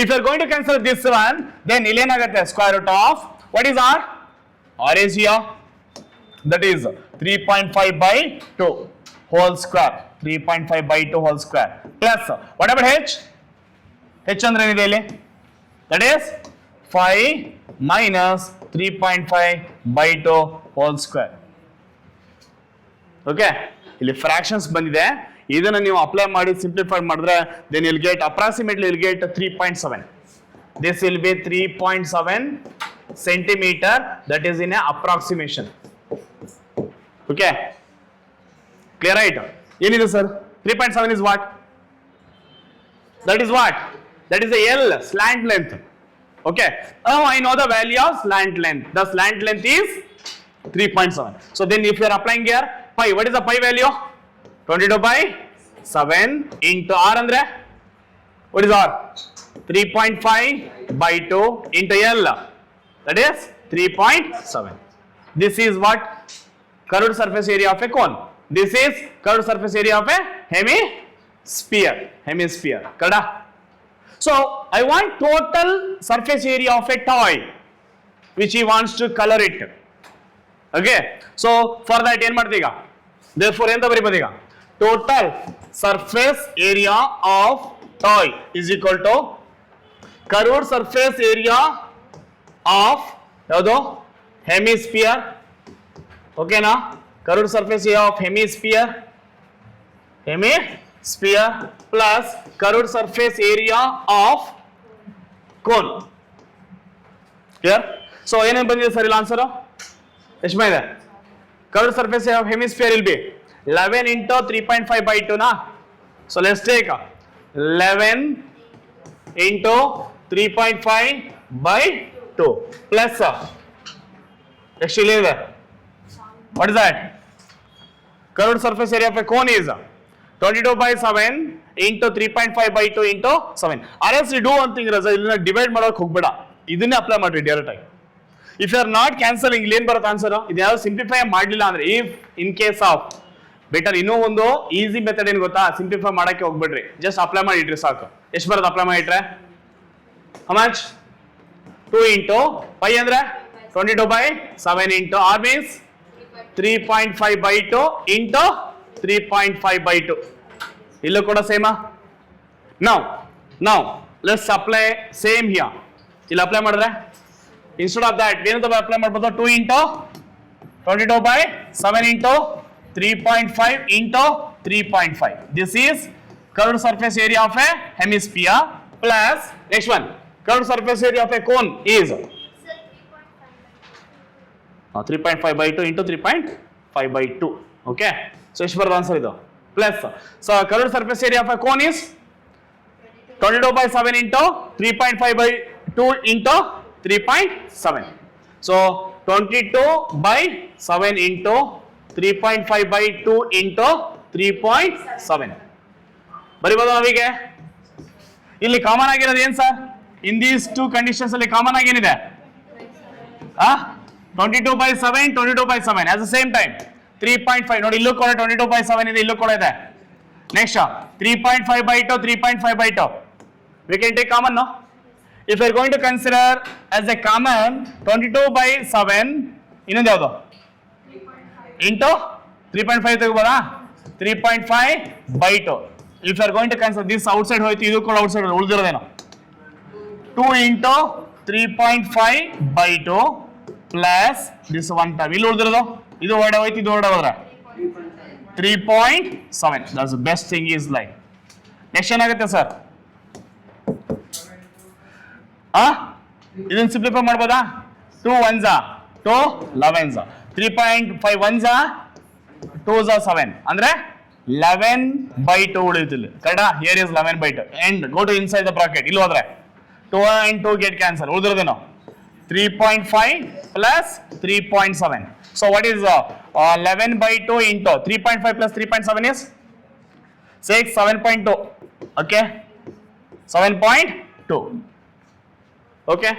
If you are going to consider this one, then ಇಲ್ಲಿ ಏನಾಗುತ್ತೆ? square root of what is r? r is here, that is 3.5 by 2 whole square, 3.5 by 2 whole square plus what about h? h ಅಂದ್ರೆ ಏನಿದೆ ಇಲ್ಲಿ? that is 5 minus 3.5 by 2 whole square. Okay, ಇಲ್ಲಿ fractions ಬಂದಿದೆ. ಇದನ್ನ ನೀವು apply ಮಾಡಿ simplify ಮಾಡಿದ್ರೆ then you'll get approximately 3.7. this will be 3.7 centimeter, that is in a approximation. okay, clear, right? ಏನಿದೆ sir? 3.7 is what? that is what? that is the L, slant length. okay, now I know the value of slant length. The slant length is 3.7. so then if you are applying here pi, what is the pi value? 22 by 7 into r andre what is r? 3.5 by 2 into L, that is 3.7. this is what? Curved surface area of a cone. this is curved surface area of a hemisphere. Kada? so I want total surface area of a toy which he wants to color it. okay, so for that ಏನು ಮಾಡ್ತೀವಿ ಈಗ? therefore ಎಂತ ಬರೀಬಹುದು ಈಗ? total surface area of toy is equal to curved surface area of ಯಾವುದು? hemisphere. ಓಕೆನಾ? curved surface area of hemisphere hemisphere plus curved surface area of cone. Clear? So ಏನೇನು ಬಂದಿದೆ sir ಇಲ್ಲ ಆನ್ಸರ್ ಎಷ್ಟು ಬಂದಿದೆ? curved surface area of hemisphere will be 11 into 3.5 by 2 na. So let's take 11 into 3.5 by 2 plus actually what is that? Curved surface area of a cone is 22 by 7 into 3.5 by 2 into 7. Or else you do one thing, Raza, you divide ಮಾಡೋಕೆ ಹೋಗಬೇಡ, ಇದನ್ನೇ apply ಮಾಡ್ರಿ direct ಆಗಿ. If you are not cancelling ಇಲ್ಲಿ ಏನು ಬರುತ್ತೆ answer? ಇದು ಯಾವ್ದು ಸಿಂಪ್ಲಿಫೈ ಮಾಡಲಿಲ್ಲ ಅಂದ್ರೆ if in case of better ಇನ್ನೂ ಒಂದು ಈಸಿ ಮೆಥಡ್ ಏನು ಗೊತ್ತಾ, ಸಿಂಪ್ಲಿಫೈ ಮಾಡಕ್ಕೆ ಹೋಗ್ಬೇಡ್ರಿ, ಜಸ್ಟ್ ಅಪ್ಲೈ ಮಾಡಿ ಇಟ್ರಿ ಸಾಕು. ಎಷ್ಟು ಬರುತ್ತೆ ಅಪ್ಲೈ ಮಾಡಿ ಇಟ್ರೆ? How much? 2 into pi ಅಂದ್ರೆ 22 by 7 into r means 3.5 by 2 into 3.5 by 2. ಇಲ್ಲೂ ಕೂಡ ಸೇಮಾ? now let's apply same here. ಇಲ್ಲಿ ಅಪ್ಲೈ ಮಾಡಿದ್ರೆ instead of that ಏನಂತ ಅಪ್ಲೈ ಮಾಡ್ಬೋದು? 2 into 22 by 7 into 3.5 into 3.5. This is curved surface area of a hemisphere plus next one curved surface area of a cone is 3.5 by 2 into 3.5 by 2. Okay, so ಎಷ್ಟು ಬರುತ್ತೆ answer ಇದು? Plus so curved surface area of a cone is 22 by 7 into 3.5 by 2 into 3.7. So 22 by 7 into 3.5 by 2 into 3.7 ಬರಿಬೋದು ನಾವೀಗೆ. ಇಲ್ಲಿ common ಆಗಿರೋದು ಏನು sir? In these two conditions ಅಲ್ಲಿ common ಆಗಿ ಏನಿದೆ? 22 by 7 22 by 7 at the same time 3.5 ನೋಡಿ ಇಲ್ಲೂ ಕೂಡ 22 by 7 ಇದೆ, ಇಲ್ಲೂ ಕೂಡ ಇದೆ. Next 3.5 by 2 3.5 by 2 we can take common, no? If we are going to consider as a common 22 by 7 ಇನ್ನೊಂದು ಯಾವುದು? into 3.5 ತೆಗೆಬೋದಾ? 3.5 by 2. If you are going to consider this outside ಹೋಯ್ತು, ಇದು ಕೂಡ outside ಉಳಿದಿರೋದೇನು? 2 into 3.5 by 2 plus this one term ಇಲ್ಲಿ ಉಳಿದಿರೋದು, ಇದು ಹೊರಡೆ ಹೋಯ್ತು, ಇದು ಹೊರಡೆ ಹೋದ್ರೆ 3.7. that's the best thing is like next ಏನಾಗುತ್ತೆ ಸರ್? ಇದನ್ನ ಸಿಂಪ್ಲಿಫೈ ಮಾಡ್ಬೋದಾ? 2 1s 2 11s 3.5 1s 2s 7 ಅಂದ್ರೆ 11 by 2 ಉಳಿಯುತ್ತಿಲ್ಲ. ಕರೆಕ್ಟಾ? here is 11 by 2 and go to inside the bracket. ಇಲ್ಲಿ ಹೋದ್ರೆ 2 and 2 get cancel, ಉಳಿದಿರೋದೇನು? 3.5 plus 3.7. so what is 11 by 2 into 3.5 plus 3.7 is 6 7.2. okay, 7.2. okay,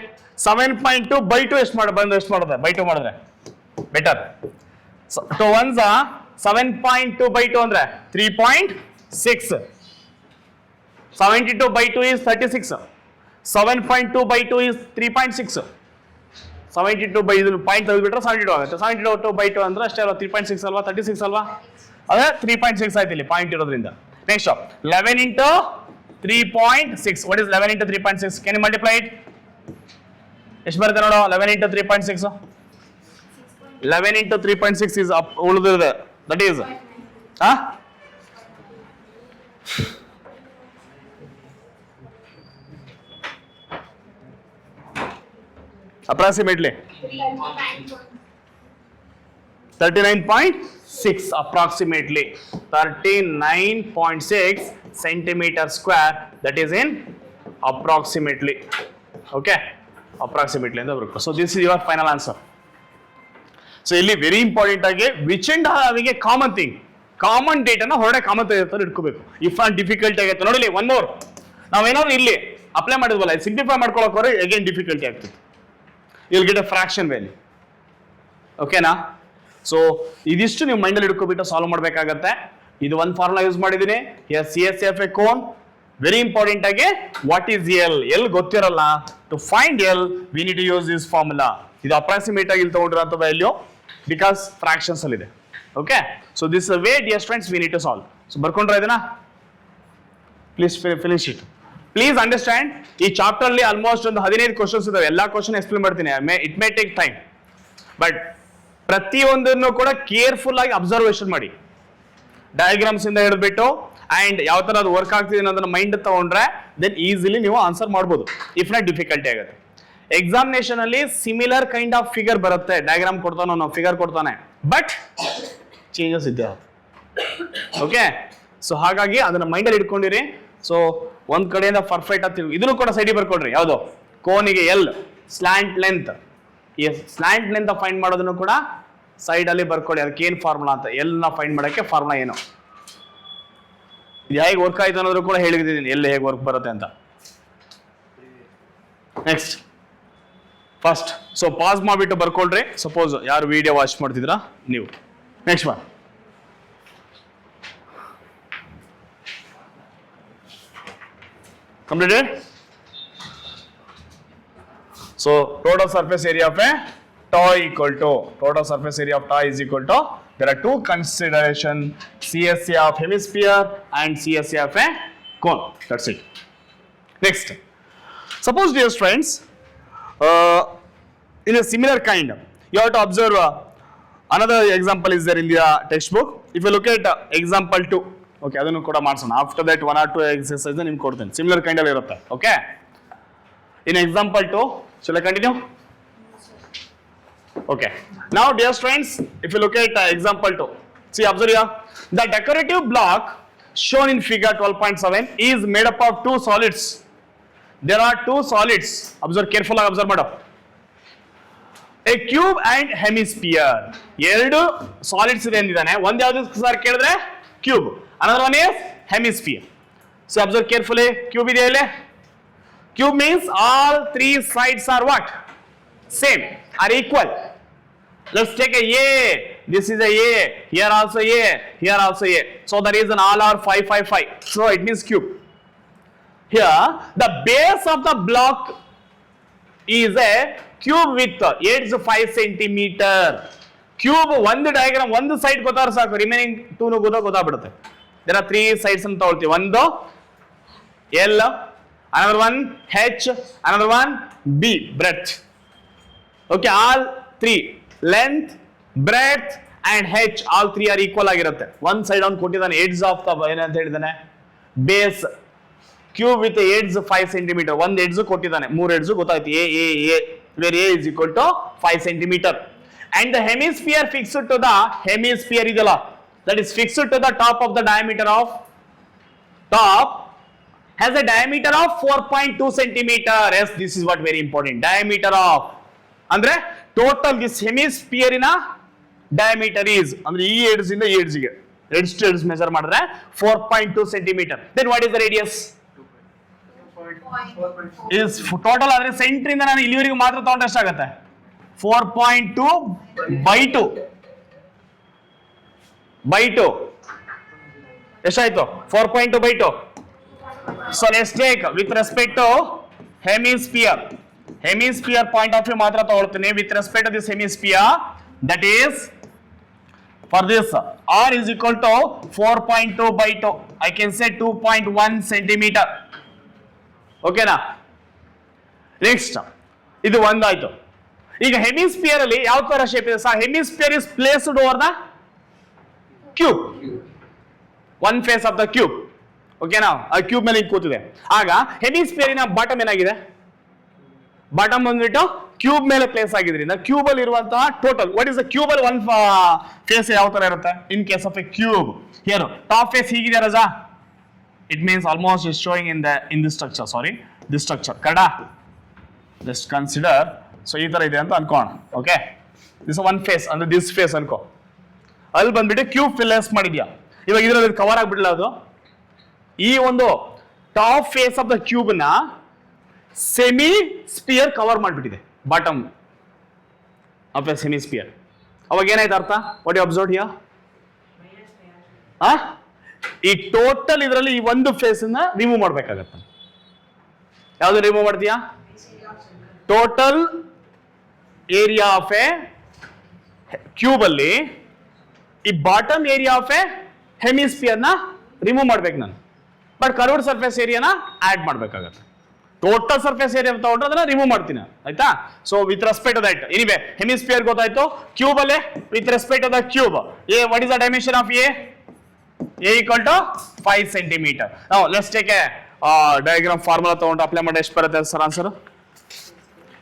7.2 by 2 ಎಷ್ಟು ಬಂದು ಎಷ್ಟು ಮಾಡಿದ್ರೆ by 2 ಮಾಡಿದ್ರೆ ಬೆಟರ್. so 2 1s 7.2 by 2 ಅಂದ್ರೆ 3.6. 72 by 2 is 36. 7.2 by 2 is 3.6. 72 by ಇದು point ತೆಗೆದುಬಿಟ್ರೆ 72 ಆಗುತ್ತೆ. 72 by 2 ಅಂದ್ರೆ ಅಷ್ಟೇ ಅಲ್ವಾ? 3.6 ಅಲ್ವಾ? 36 ಅಲ್ವಾ? ಅದೇ 3.6 ಆಯ್ತು ಇಲ್ಲಿ ಪಾಯಿಂಟ್ ಇರೋದ್ರಿಂದ. Next 11 into 3.6. what is 11 into 3.6? can you multiply it? ಎಷ್ಟು ಬರುತ್ತೆ ನೋಡು? 11 into 3.6 11 into 3.6 is ಉಳಿದಿದೆ, that is approximately 39.6 approximately 39.6 centimeter square, that is in approximately. okay, approximately ಅಂತ ಬರುತ್ತೆ. so this is your final answer. So ಇಲ್ಲಿ very important ಆಗಿ which and ಹಾವಿಗೆ common thing, common date ಅನ್ನ ಹೊರಡೆ ಕಾಮನ್ ತರ ಇಟ್ಕೋಬೇಕು. ಇಫ್ ಆನ್ ಡಿಫಿಕಲ್ಟಿ ಆಗುತ್ತೆ ನೋಡಿ, ಒನ್ ಮೋರ್ ನಾವೇನಾದ್ರು ಇಲ್ಲಿ ಅಪ್ಲೈ ಮಾಡಿದ್ವಲ್ಲ, ಸಿಂಪ್ಲಿಫೈ ಮಾಡ್ಕೊಳಕ್ ಹೋದ್ರೆ ಅಗೇನ್ ಡಿಫಿಕಲ್ಟಿ ಆಗ್ತದೆ. you'll get a fraction value. ಓಕೆನಾ? ಸೊ ಇದಿಷ್ಟು ನೀವು ಮೈಂಡಲ್ಲಿ ಇಟ್ಕೊಬಿಟ್ಟು ಸಾಲ್ವ್ ಮಾಡಬೇಕಾಗತ್ತೆ. ಇದು ಒಂದು ಫಾರ್ಮುಲಾ ಯೂಸ್ ಮಾಡಿದ್ದೀನಿ. CSF a cone. Very important ಆಗಿ ವಾಟ್ ಈಸ್ ಎಲ್ ಗೊತ್ತಿರಲ್ಲ. To find L we need to use this formula. ಇದು ಅಪ್ರಾಕ್ಸಿಮೇಟ್ ಆಗಿ ಇಲ್ಲಿ ತಗೊಂಡಿರೋಂಥ ವ್ಯಾಲ್ಯೂ ಬಿಕಾಸ್ ಫ್ರಾಕ್ಷನ್ಸ್ ಅಲ್ಲಿ ಇದೆ. Okay, so this way dear students we need to solve. So ಬರ್ಕೊಂಡ್ರೆ ಇದನ್ನ please finish it. Please understand, ಈ ಚಾಪ್ಟರ್ ಅಲ್ಲಿ ಆಲ್ಮೋಸ್ಟ್ ಒಂದು 15 ಕ್ವಶನ್ಸ್ ಇದಾವೆ. ಎಲ್ಲಾ ಕ್ವಶನ್ ಎಕ್ಸ್ಪ್ಲೇನ್ ಮಾಡ್ತೀನಿ. It may take time, but ಪ್ರತಿಯೊಂದನ್ನು ಕೂಡ ಕೇರ್ಫುಲ್ ಆಗಿ ಅಬ್ಸರ್ವೇಷನ್ ಮಾಡಿ. ಡಯಾಗ್ರಾಮ್ಸ್ ಇಂದ ಹಿಡಿದ್ಬಿಟ್ಟು ಅಂಡ್ ಯಾವ ತರ ಅದು ವರ್ಕ್ ಆಗ್ತಿದೆ ಅನ್ನೋದನ್ನ ಮೈಂಡ್ ತಗೊಂಡ್ರೆ ದೆನ್ ಈಸಿಲಿ ನೀವು ಆನ್ಸರ್ ಮಾಡ್ಬೋದು. ಇಫ್ ನಾಟ್ ಡಿಫಿಕಲ್ಟಿ ಆಗುತ್ತೆ. ಎಕ್ಸಾಮಿನೇಷನ್ ಅಲ್ಲಿ ಸಿಮಿಲರ್ ಕೈಂಡ್ ಆಫ್ ಫಿಗರ್ ಬರುತ್ತೆ, ಡಯಾಗ್ರಾಮ್ ಕೊಡ್ತಾನೆ ನಾವು ಫಿಗರ್ ಕೊಡ್ತಾನೆ, ಬಟ್ ಚೇಂಜಸ್ ಇದೆ. ಓಕೆ, ಸೊ ಹಾಗಾಗಿ ಅದನ್ನ ಮೈಂಡ್ ಅಲ್ಲಿ ಇಟ್ಕೊಂಡಿರಿ. ಸೊ ಒಂದ್ ಕಡೆಯಿಂದ ಪರ್ಫೆಕ್ಟ್ ಅಂತ ಇದನ್ನು ಕೂಡ ಸೈಡಿಗೆ ಬರ್ಕೊಡ್ರಿ. ಯಾವುದು ಕೋನಿಗೆ ಎಲ್ ಸ್ಲ್ಯಾಂಟ್ ಲೆಂತ್, ಈ ಸ್ಲ್ಯಾಂಟ್ ಲೆಂತ್ ಫೈಂಡ್ ಮಾಡೋದನ್ನು ಕೂಡ ಸೈಡ್ ಅಲ್ಲಿ ಬರ್ಕೊಳ್ಳಿ. ಅದಕ್ಕೆ ಏನ್ ಫಾರ್ಮುಲಾ ಅಂತ, ಎಲ್ ನ ಫೈಂಡ್ ಮಾಡಕ್ಕೆ ಫಾರ್ಮುಲಾ ಏನು, ಇದು ಹೇಗೆ ವರ್ಕ್ ಆಯ್ತು ಅನ್ನೋದ್ರು ಕೂಡ ಹೇಳಿದ್ದೀನಿ, ಎಲ್ಲಿ ಹೇಗೆ ವರ್ಕ್ ಬರುತ್ತೆ ಅಂತ. ನೆಕ್ಸ್ಟ್ ಫಸ್ಟ್ ಸೊ ಪಾಸ್ ಮಾಡಿಬಿಟ್ಟು ಬರ್ಕೊಳ್ರಿ. ಸಪೋಸ್ ಯಾರು ವಿಡಿಯೋ ವಾಚ್ ಮಾಡ್ತಿದ್ರಾ ನೀವು. Next one completed. So total surface area of a toy equal to total surface area of toy is equal to, there are two consideration, CSA of hemisphere and CSA of a cone. That's it. Next, suppose dear friends, in a similar kind you have to observe another example is there in the textbook. If you look at example 2, okay, ಅದನ್ನು ಕೂಡ ಮಾಡಿಸೋಣ. After that 1 or 2 exercise ನಿಮ್ಗೆ ಕೊಡ್ತೇನೆ, similar kind ಅಲ್ಲಿ ಇರುತ್ತೆ. Okay, in example 2 shall I continue? Okay, now dear friends, if you look at example 2, see, observe here, the decorative block shown in figure 12.7 is made up of two solids. There are two solids, observe carefully, observe mado, a cube and hemisphere. ಎರಡು solids ಇದೆ ಅಂದಿದ್ದಾನೆ. ಒಂದು ಯಾವುದು sir ಕೇಳಿದ್ರೆ cube, another one is hemisphere. So observe carefully, cube ಇದೆ ಇಲ್ಲಿ. Cube means all three sides are what? Same, are equal. Let's take a A. This is a A. Here also A. Here also A. So the reason all are 5, 5, 5. So it means cube. Here the base of the block is a cube with edge 5 centimeter. Cube ಒಂದು diagram ಒಂದು side ಗೊತ್ತಾರ ಸಾಕು, remaining 2 ಗೊತ್ತಾಗ್ಬಿಡುತ್ತೆ. There are 3 sides ಅಂತ ತಗೊಳ್ತೀವಿ. ಒಂದು L, another one H, another one B, breadth. Okay, all 3 length, breadth and H, all 3 are equal ಆಗಿರುತ್ತೆ. one side on ಕೊಟ್ಟಿದ್ದಾನೆ edge of the ಏನಂತ ಹೇಳಿದಾನೆ, base cube with edge 5 cm. ಒಂದು edge ಕೊಟ್ಟಿದ್ದಾನೆ, 3 edge ಗೊತ್ತಾಯ್ತು, A where A is equal to 5 cm. And the hemisphere fixed to the hemisphere ಇದಲ್ಲ, that is fixed to the top of the diameter of top has a diameter of 4.2 centimeter. Yes, this is what very important, diameter of andre total this hemisphere ina diameter is andre ee edge inda ee edge ge edge to edge measure madre 4.2 centimeter. Then what is the radius? 2.4 is total andre center inda nanu ilivarigu maatra ತಗೊಂಡ್ರೆ ಎಷ್ಟಾಗುತ್ತೆ? 4.2 by 2 by 2 ಎಷ್ಟಾಯ್ತು? 4.2 by 2. So let's take with respect to hemisphere. Hemisphere point of view ಮಾತ್ರ ತಗೊಳ್ತೀನಿ. With respect to this hemisphere, that is for this R is equal to 4.2 by 2. I can say 2.1 centimeter. Okay na? Next, ಇದು ಒಂದಾಯ್ತು. ಈಗ hemisphere ಅಲ್ಲಿ ಯಾವ ತರ shape ಇದೆ sir? Hemisphere is placed over the cube, one face of the cube. ಓಕೆನಾ? ಆ cube ಮೇಲೆ ಕೂತಿದೆ. ಆಗ ಹೆಮಿಸ್ಫಿಯರಿನ ಬಾಟಮ್ ಏನಾಗಿದೆ? ಬಾಟಮ್ ಬಂದ್ಬಿಟ್ಟು ಕ್ಯೂಬ್ ಮೇಲೆ ಪ್ಲೇಸ್ ಆಗಿದ್ರಿಂದ ಕ್ಯೂಬ್ ಅಲ್ಲಿ ಇರುವಂತಹ total what is the cube ಅಲ್ಲಿ ಒನ್ ಫೇಸ್ ಯಾವ ತರ ಇರುತ್ತೆ? In case of a cube here top face ಹೀಗಿದೆ ರಜಾ, it means almost is showing in this structure. Sorry, this structure ಕಡ ಜಸ್ಟ್ ಕನ್ಸಿಡರ್. ಸೊ ಈ ತರ ಇದೆ ಅಂತ ಅನ್ಕೋಣ. ಓಕೆ, ದಿಸ್ ಒನ್ ಫೇಸ್ ಅಂದ್ರೆ ದಿಸ್ ಫೇಸ್ ಅನ್ಕೋ. ಅಲ್ಲಿ ಬಂದ್ಬಿಟ್ಟು ಕ್ಯೂಬ್ ಫಿಲ್ಲೆಸ್ ಮಾಡಿದ್ಯಾ, ಇವಾಗ ಇದರಲ್ಲಿ ಕವರ್ ಆಗ್ಬಿಡಲ್ಲ ಅದು. ಈ ಒಂದು top face of the cube ನ ಸೆಮಿ ಸ್ಪಿಯರ್ ಕವರ್ ಮಾಡಿಬಿಟ್ಟಿದೆ, bottom of a semi sphere. ಅವಾಗ ಏನಾಯ್ತು ಅರ್ಥ? What you observe here? ಈ ಟೋಟಲ್ ಇದರಲ್ಲಿ ಈ ಒಂದು ಫೇಸ್ ನ ರಿಮೂವ್ ಮಾಡ್ಬೇಕಾಗತ್ತೆ. ಯಾವ್ದು ರಿಮೂವ್ ಮಾಡ್ತೀಯಾ? Total area of a cube ಅಲ್ಲಿ ಈ bottom area of a hemisphere ನ ರಿಮೂವ್ ಮಾಡ್ಬೇಕು ನಾನು, ಬಟ್ ಕರ್ವ್ಡ್ ಸರ್ಫೇಸ್ ಏರಿಯಾನ ಆಡ್ ಮಾಡ್ಬೇಕಾಗತ್ತೆ. ಟೋಟಲ್ ಸರ್ಫೇಸ್ ಏರಿಯಾ ತಗೊಂಡ್ರೆ ಅದನ್ನ ರಿಮೂವ್ ಮಾಡ್ತೀನಿ, ಆಯ್ತಾ? So with respect to that anyway hemisphere ಗೊತ್ತಾಯ್ತು. ಕ್ಯೂಬ್ ಅಲ್ಲೇ with respect to the cube a what is the dimension of a? A equal to 5 centimeter. Now let's take a diagram formula ತಗೊಂಡು apply ಮಾಡಿ ಎಷ್ಟು ಬರುತ್ತೆ sir answer?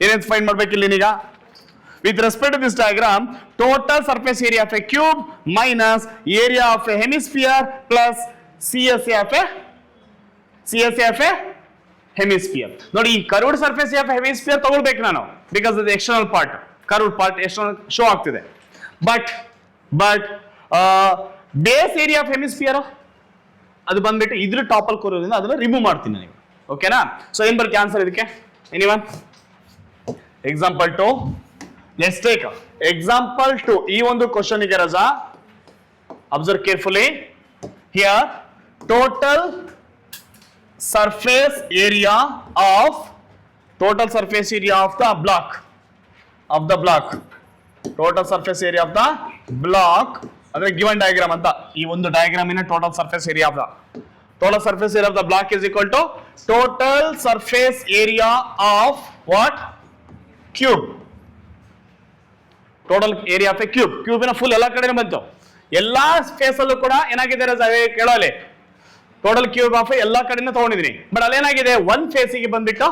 ಏನೇನು find ಮಾಡ್ಬೇಕು ಇಲ್ಲಿ ಈಗ? With respect to this diagram, total surface area of a cube minus area of a hemisphere plus CSA of a hemisphere. ನೋಡಿ ಈ curved surface of a hemisphere ತಗೊಳ್ಬೇಕು ನಾನು, because of the external part, curved part external show ಆಗ್ತಿದೆ. But base area of hemisphere ಅದು ಬಂದ್ಬಿಟ್ಟು ಇದ್ರ top ಅಲ್ಲಿ ಕೂರೋದ್ರಿಂದ ಅದನ್ನ ರಿಮೂವ್ ಮಾಡ್ತೀನಿ ನಾನು. ಓಕೆನಾ? ಸೊ ಏನ್ ಬರುತ್ತೆ ಆನ್ಸರ್ ಇದಕ್ಕೆ? Anyone? Example 2. Let's take example 2. ಈ ಒಂದು ಕ್ವಶನ್ ಗೆ ರಜಾ observe carefully. Here total surface area of total surface area of the block total surface area of the block ಅಂದ್ರೆ ಗಿವನ್ ಡಯಾಗ್ರಾಮ್ ಅಂತ. ಈ ಒಂದು ಡಯಾಗ್ರಾಮಿನ total surface area of the block is equal to total surface area of what? Cube. Total area of a cube. ಕ್ಯೂಬಿನ full ಎಲ್ಲಾ ಕಡೆ ಬಂತು, ಎಲ್ಲಾ ಸ್ಪೇಸ್ ಅಲ್ಲೂ ಕೂಡ ಏನಾಗಿದೆ ಕೇಳೋಲೆ ಟೋಟಲ್ ಕ್ಯೂಬ್ ಆಫ್ ಎಲ್ಲಾ ಕಡೆನೂ ತಗೊಂಡಿದೀನಿ. ಬಟ್ ಅಲ್ಲೇನಾಗಿದೆ, ಒನ್ ಫೇಸಿಗೆ ಬಂದ್ಬಿಟ್ಟು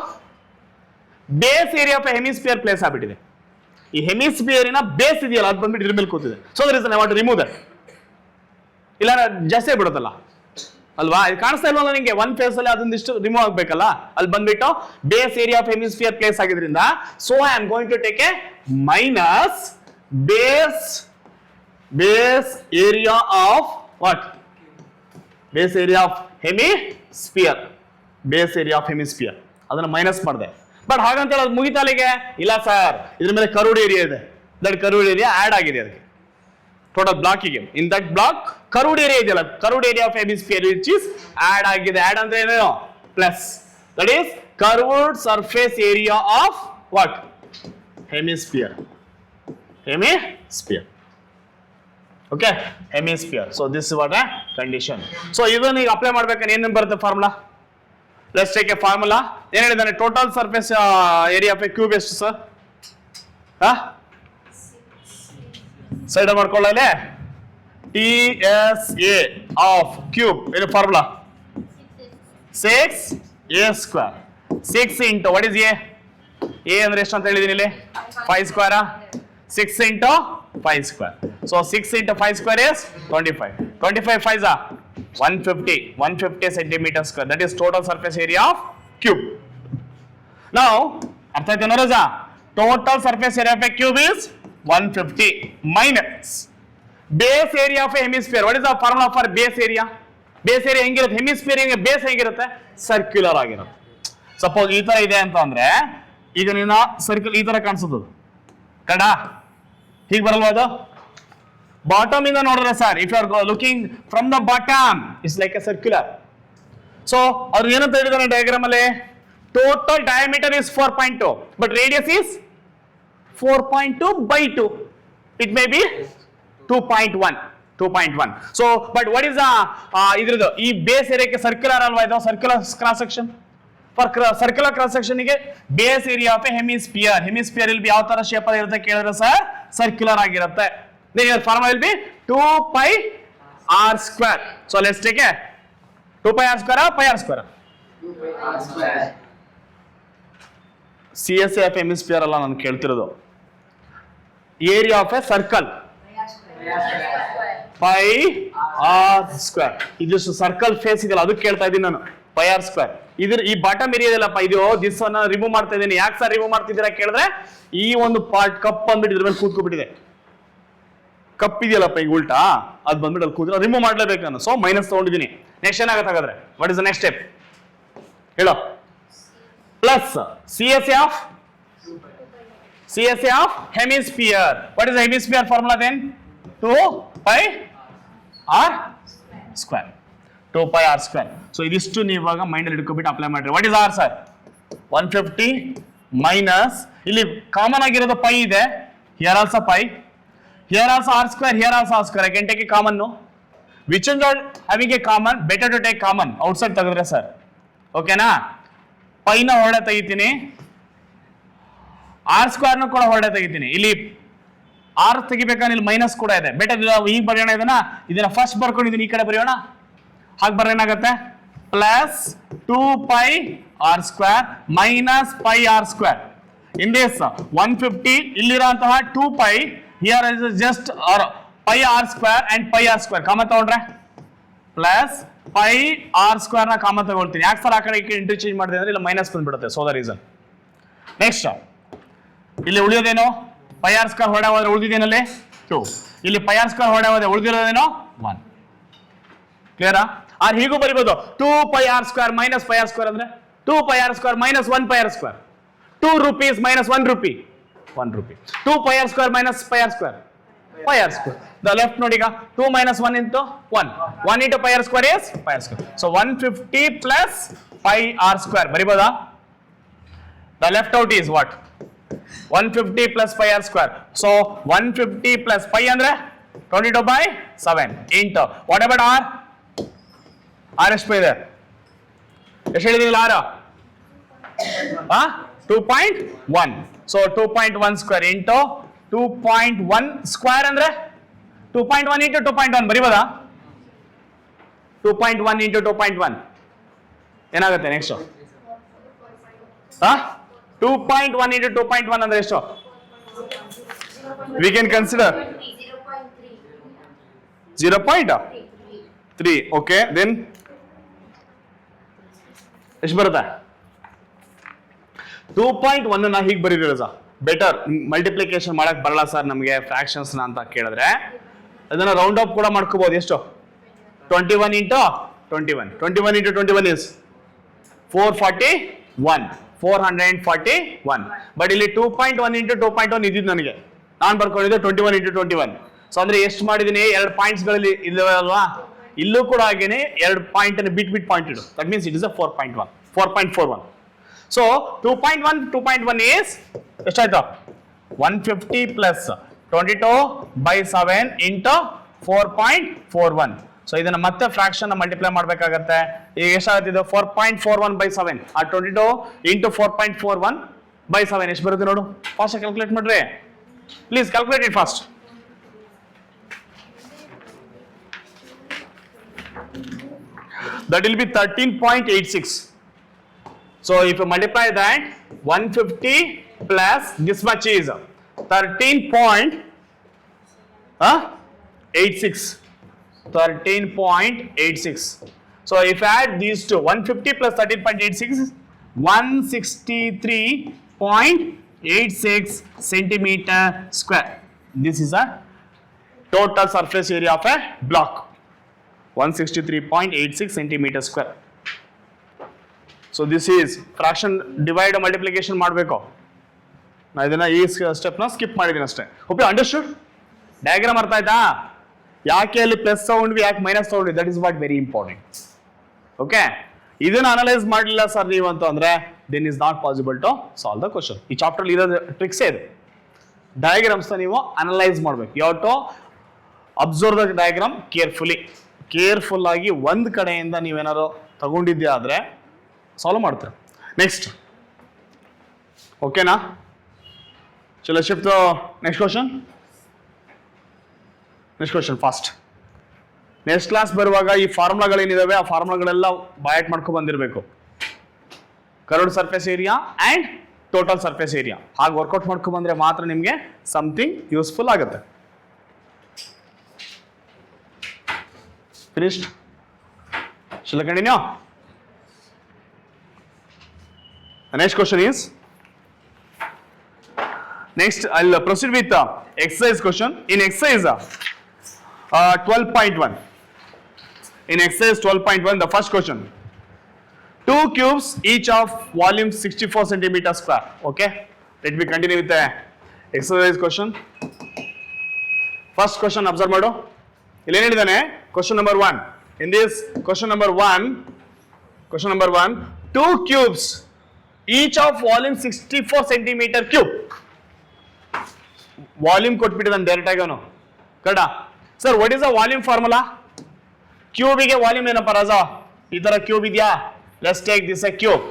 base area of hemisphere place ಆಗ್ಬಿಟ್ಟಿದೆ. ಈ ಹೆಮಿಸ್ಫಿಯರಿನ ಬೇಸ್ ಇದೆಯಲ್ಲ ಅದು ಬಂದ್ಬಿಟ್ಟು ಇದ್ರ ಮೇಲೆ ಕೂತಿದೆ. So there is I want to remove that. ಇಲ್ಲ ಜಾಸ್ತಿ ಆಗ್ಬಿಡುತ್ತಲ್ಲ ಅಲ್ವಾ? ಇದು ಕಾಣಿಸ್ತಾ ಇಲ್ವಲ್ಲ ನಿಂಗೆ? ಒನ್ ಫೇಸ್ ಅಲ್ಲಿ ಅದೊಂದಿಷ್ಟು ರಿಮೂವ್ ಆಗ್ಬೇಕಲ್ಲ, ಅಲ್ಲಿ ಬಂದ್ಬಿಟ್ಟು base area of hemisphere place ಆಗಿದ್ರಿಂದ so I am going to take a minus base area of what? Base area of hemisphere. ಅದನ್ನ ಮೈನಸ್ ಮಾಡಿದೆ. ಬಟ್ ಹಾಗಂತ ಅದು ಮುಗಿತಾಲಿಗೆ ಇಲ್ಲ ಸರ್, ಇದ್ರ ಮೇಲೆ ಕರ್ವ್ಡ್ ಏರಿಯಾ ಇದೆ. ದಟ್ ಕರ್ವ್ಡ್ ಏರಿಯಾ ಆಡ್ ಆಗಿದೆ ಅದಕ್ಕೆ ಟೋಟಲ್ ಬ್ಲಾಕಿಗೆ. In that block curved area ಇದೆಯಲ್ಲ, curved area of hemisphere which is add ಆಗಿದೆ. ಆಡ್ ಅಂದ್ರೆ ಏನು? Plus. That is curved surface area of what? Hemisphere. Okay, hemisphere. So this what a condition. So ಇದನ್ನ ಈಗ ಅಪ್ಲೈ ಮಾಡ್ಬೇಕಾದ್ರೆ ಏನೇನು ಬರುತ್ತೆ formula? Let's take a formula. ಏನ್ ಹೇಳಿದಾನೆ? Total surface area of a cube ಎಷ್ಟು ಸರ್? ಸೈಡ್ ಮಾಡ್ಕೊಳ್ಳಲೆ TSA ಆಫ್ ಕ್ಯೂಬ್ ಏನು formula? 6a². 6 into what is A? A ಅಂದ್ರೆ ಎಷ್ಟು ಅಂತ ಹೇಳಿದೀನಿ ಇಲ್ಲಿ? 5². 6 ಇಂಟು 5². ಸೊ 6 into 5² is 25. 25 5s are 150 centimeter square. That is total surface area of cube. Now, ಅರ್ಥ ಆಯ್ತು ನೋಡೋಣ? Total surface area of a cube is 150 minus base area of a hemisphere. What is the formula for base area? Base area ಹೆಂಗಿರುತ್ತೆ? Hemisphere base ಹೆಂಗಿರುತ್ತೆ? Circular ಆಗಿರುತ್ತೆ. Suppose ಈ ತರ ಇದೆ ಅಂತ ಅಂದ್ರೆ ಈಗ ನೀನು ಸರ್ಕಲ್ ಈ ತರ ಕಾಣಿಸೋದು ಕಡ ಹೀಗೆ ಬರಲ್ವಾ ಅದು? ಬಾಟಮ್ ಇಂದ ನೋಡಿದ್ರೆ sir, if you are looking from the bottom it's like a circular. So ಅವ್ರು ಏನಂತ ಹೇಳಿದಾರೆ ಡಯಾಗ್ರಾಮ್ ಅಲ್ಲಿ? Total diameter is 4.2 but radius is 4.2/2. It may be 2.1. So but what is ಇದ್ರದ್ದು ಈ ಬೇಸ್ ಏರಿಯಾಕ್ಕೆ ಸರ್ಕ್ಯುಲರ್ ಅಲ್ವಾ ಇದು? Circular cross section. For circular cross section ಗೆ base area of a hemisphere ಇಲ್ಲಿ ಯಾವ ತರ ಶೇಪ್ ಇರುತ್ತೆ ಕೇಳಿದ್ರೆ ಸರ್ ಸರ್ಕ್ಯುಲರ್ ಆಗಿರುತ್ತೆ. Then your formula will be 2πr². So let's take a 2πr² or πr²? 2πr². CSA of hemisphere ಅಲ್ಲ ನಾನು ಕೇಳ್ತಿರೋದು. Area of a circle πr². ಇದಿಷ್ಟು ಸರ್ಕಲ್ ಫೇಸ್ ಇದೆಯಲ್ಲ ಅದು ಕೇಳ್ತಾ ಇದ್ದೀನಿ ನಾನು. πr². ಇದ್ರ ಈ ಬಾಟಮ್ ಏರಿಯಾ ಇದೆಯಲ್ಲಪ್ಪ, ಇದು ದಿಸ್ ಅನ್ನ ರಿಮೂವ್ ಮಾಡ್ತಾ ಇದ್ದೀನಿ. ಯಾಕೆ ಸರ್ ರಿಮೂವ್ ಮಾಡ್ತಿದ್ದೀರಾ ಕೇಳಿದ್ರೆ ಈ ಒಂದು ಪಾರ್ಟ್ ಕಪ್ ಬಂದ್ಬಿಟ್ಟು ಇದ್ರ ಮೇಲೆ ಕೂತ್ಕೊಬಿಟ್ಟಿದೆ. ಕಪ್ ಇದೆಯಲ್ಲಪ್ಪ ಈಗ ಉಲ್ಟಾ, ಅದು ಬಂದ್ಬಿಟ್ಟು ಅಲ್ಲಿ ಕೂತ್ರೆ ರಿಮೂವ್ ಮಾಡ್ಲೇಬೇಕು ನಾನು. ಸೊ ಮೈನಸ್ ತಗೊಂಡಿದ್ದೀನಿ. ನೆಕ್ಸ್ಟ್ ಏನಾಗುತ್ತೆ ಹಾಗಾದ್ರೆ? What is the next step ಹೇಳೋ? Plus CSA of hemisphere. What is the hemisphere formula then? 2πr². So ಇದಿಷ್ಟು ನೀವು ಇವಾಗ ಮೈಂಡ್ ಅಲ್ಲಿ ಇಟ್ಕೊಬಿಟ್ಟು ಅಪ್ಲೈ ಮಾಡ್ರಿ. What is r sir? 150 minus ಇಲ್ಲಿ ಕಾಮನ್ ಆಗಿರೋದು ಪೈ ಇದೆ. Here also pi. Here also r², here also r². I can take a common, no? Which is not having a common, better to take common. Outside ತಗದ್ರೆ sir. ಓಕೆನಾ? ಪೈನ ಹೊರಡೆ ತೆಗಿತೀನಿ, r² ಕೂಡ ಹೊರಡೆ ತೆಗಿತೀನಿ. ಇಲ್ಲಿ ಆರ್ ತೆಗಿಬೇಕಾದ್ರೆ ಇಲ್ಲಿ ಮೈನಸ್ ಕೂಡ ಇದೆ. ಬೆಟರ್ ಈಗ ಬರೆಯೋಣ ಇದನ್ನ ಫಸ್ಟ್ ಬರ್ಕೊಂಡಿದ್ದೀನಿ, ಈ ಕಡೆ ಬರೆಯೋಣ. ಹಾಗೆ ಬರ್ರೆ ಏನಾಗುತ್ತೆ, plus 2πr² minus πr². In this 150 ಇಲ್ಲಿರೋಂತಹ 2π here is just πr² and πr². ಕಾಮ ತಗೊಂಡ್ರೆ ಪ್ಲಸ್ πr² ನ ಕಾಮ ತಗೊಳ್ತೀನಿ. ಯಾಕೆ ಸರ್ ಆ ಕಡೆ ಇಂಟರ್ಚೇಂಜ್ ಮಾಡಿದೆ ಅಂದ್ರೆ ಇಲ್ಲಿ ಮೈನಸ್ ಬಂದ್ಬಿಡುತ್ತೆ, ಸೊ ದ ರೀಸನ್. ನೆಕ್ಸ್ಟ್ ಇಲ್ಲಿ ಉಳಿಯೋದೇನೋ πr² ಹೊಡೆ ಹೋದ್ರೆ ಉಳಿದಿದ್ದೇನಲ್ಲಿ 2, ಇಲ್ಲಿ πr² ಹೊಡೆ ಹೋದ್ರೆ ಉಳಿದಿರೋದೇನೋ 1. ಕ್ಲಿಯರಾ? ಆರ್ ಹೀಗೂ ಬರಿಬಹುದು 2πr² ಮೈನಸ್ πr² ಅಂದ್ರೆ 2πr² minus 1πr². 2 rupees minus 1 rupee, 1 rupee. 2πr² minus πr², πr². The left ನೋಡಿಗ 2 minus 1 into 1. 1 into πr² is πr². So 150 plus πr² ಬರಿಬೋದಾ? The left out is what? 150 plus πr². So 150 plus pi ಅಂದ್ರೆ 22/7 into what about r? r ಎಷ್ಟು ಇದೆ? ಎಷ್ಟು ಹೇಳಿದಿಲ್ಲ r? 2.1. So 2.1 square into 2.1 square ಅಂದ್ರೆ 2.1 into 2.1 ಬರಿಬೋದಾ? 2.1 into 2.1 ಏನಾಗುತ್ತೆ next? 2.1 into 2.1 ಅಂದ್ರೆ ಎಷ್ಟು? We can consider 0.3. Okay, then ಎಷ್ಟು ಬರುತ್ತೆ? 2.1 ನ ಹೀಗೆ ಬರೀರೋದು ಬೆಟರ್. ಮಲ್ಟಿಪ್ಲಿಕೇಶನ್ ಮಾಡಕ್ ಬರಲ್ಲ ಸರ್ ನಮಗೆ ಫ್ರಾಕ್ಷನ್ಸ್ ಅಂತ ಕೇಳಿದ್ರೆ ಅದನ್ನ ರೌಂಡ್ ಅಪ್ ಕೂಡ ಮಾಡ್ಕೋಬಹುದು. ಎಷ್ಟು? 21 into 21. 21 into 21 is 441. 441. ಬಟ್ ಇಲ್ಲಿ 2.1 into 2.1 ಇದ್ದಿದ್ದು ನನಗೆ, ನಾನು ಬರ್ಕೊಂಡಿದ್ದೆ 21 into 21. ಸೊ ಅಂದ್ರೆ ಎಷ್ಟು ಮಾಡಿದೀನಿ? 2 ಪಾಯಿಂಟ್ಸ್ ಗಳಲ್ಲಿ ಇಲ್ಲವಲ್ವಾ? ಇಲ್ಲೂ ಕೂಡ ಹಾಗೇನೆ 2 ಪಾಯಿಂಟ್ ಅನ್ನು ಬಿಟ್ ಪಾಯಿಂಟ್ ಇಡು. That means it is a 4.1, 4.41. So 2.1 is ಎಷ್ಟಾಯ್ತು? 150 plus 22/7 into 4.41. ಸೊ ಇದನ್ನ ಮತ್ತೆ ಫ್ರಾಕ್ಷನ್ ಮಲ್ಟಿಪ್ಲೈ ಮಾಡ್ಬೇಕಾಗತ್ತೆ. ಈಗ ಎಷ್ಟಾಗುತ್ತೆ ಇದು? 4.41/7. ಆ 22 into 4.41/7 ಎಷ್ಟು ಬರುತ್ತೆ ನೋಡು? ಫಾಸ್ಟ್ ಕ್ಯಾಲ್ಕುಲೇಟ್ ಮಾಡ್ರಿ please. Calculate it fast. That will be 13.86. So if you multiply that 150 plus this much is 13.86. 13.86. So if you add these two, 150 plus 13.86 is 163.86 centimeter square. This is a total surface area of a block. 163.86 centimeter square. So this is fraction divide multiplication ಮಾಡಬೇಕು. ನಾನು ಇದನ್ನ ಈ step ನ skip ಮಾಡಿದ್ದೀನಿ ಅಷ್ಟೇ. Hope you understood? Diagram ಅರ್ಥ ಆಯ್ತಾ? ಯಾಕೆ ಅಲ್ಲಿ ಪ್ಲಸ್ ತಗೊಂಡ್ವಿ, ಯಾಕೆ ಮೈನಸ್ ತಗೊಂಡ್ವಿ, that is what very important. Okay, ಇದನ್ನ ಅನಲೈಸ್ ಮಾಡಲಿಲ್ಲ ಸರ್ ನೀವು ಅಂತ ಅಂದ್ರೆ then is not possible to solve the question. ಈ ಚಾಪ್ಟರ್ ಇರೋದು ಟ್ರಿಕ್ಸೇ ಇದೆ. ಡಯಾಗ್ರಾಮ್ಸ್ ನೀವು ಅನಲೈಸ್ ಮಾಡಬೇಕು. You have to observe the diagram careful ಆಗಿ ಒಂದ್ ಕಡೆಯಿಂದ ನೀವೇನಾದ್ರು ತಗೊಂಡಿದ್ದೆ ಆದ್ರೆ ಸಾಲ್ವ್ ಮಾಡ್ತಾರೆ. ನೆಕ್ಸ್ಟ್ ಓಕೆನಾ? ಚಲೋ shift next question fast. Next class ಬರುವಾಗ ಈ ಫಾರ್ಮುಲಾಗಳೇನಿದಾವೆ ಆ ಫಾರ್ಮುಲಾಗಳೆಲ್ಲ ಬಾಯಟ್ ಮಾಡ್ಕೊ ಬಂದಿರಬೇಕು. Curved surface area and total surface area ಹಾಗೆ ವರ್ಕೌಟ್ ಮಾಡ್ಕೊ ಬಂದ್ರೆ ಮಾತ್ರ ನಿಮಗೆ ಸಮಥಿಂಗ್ ಯೂಸ್ಫುಲ್ ಆಗುತ್ತೆ. Finished? Shall I continue? The next question is, next I'll proceed with exercise question. In exercise 12.1. In exercise 12.1, the first question. 2 cubes each of volume 64 centimeter square. Okay? Let me continue with the exercise question. First question observe mado. ಇಲ್ಲಿ ಏನು ಹೇಳಿದಾನೆ? Question number 1. In this question number 1, 2 cubes each of volume 64 centimeter cube. Volume ಕೊಟ್ಬಿಟ್ಟಿದ್ದಾನೆ direct ಆಗಿ ಅವನು. ಕರೆಕ್ಟಾ sir? What is the volume formula? ಕ್ಯೂಬಿಗೆ volume ಏನಪ್ಪ ರಾಜ? ಈ ತರ ಕ್ಯೂಬ್ ಇದೆಯಾ? Let's take this a cube.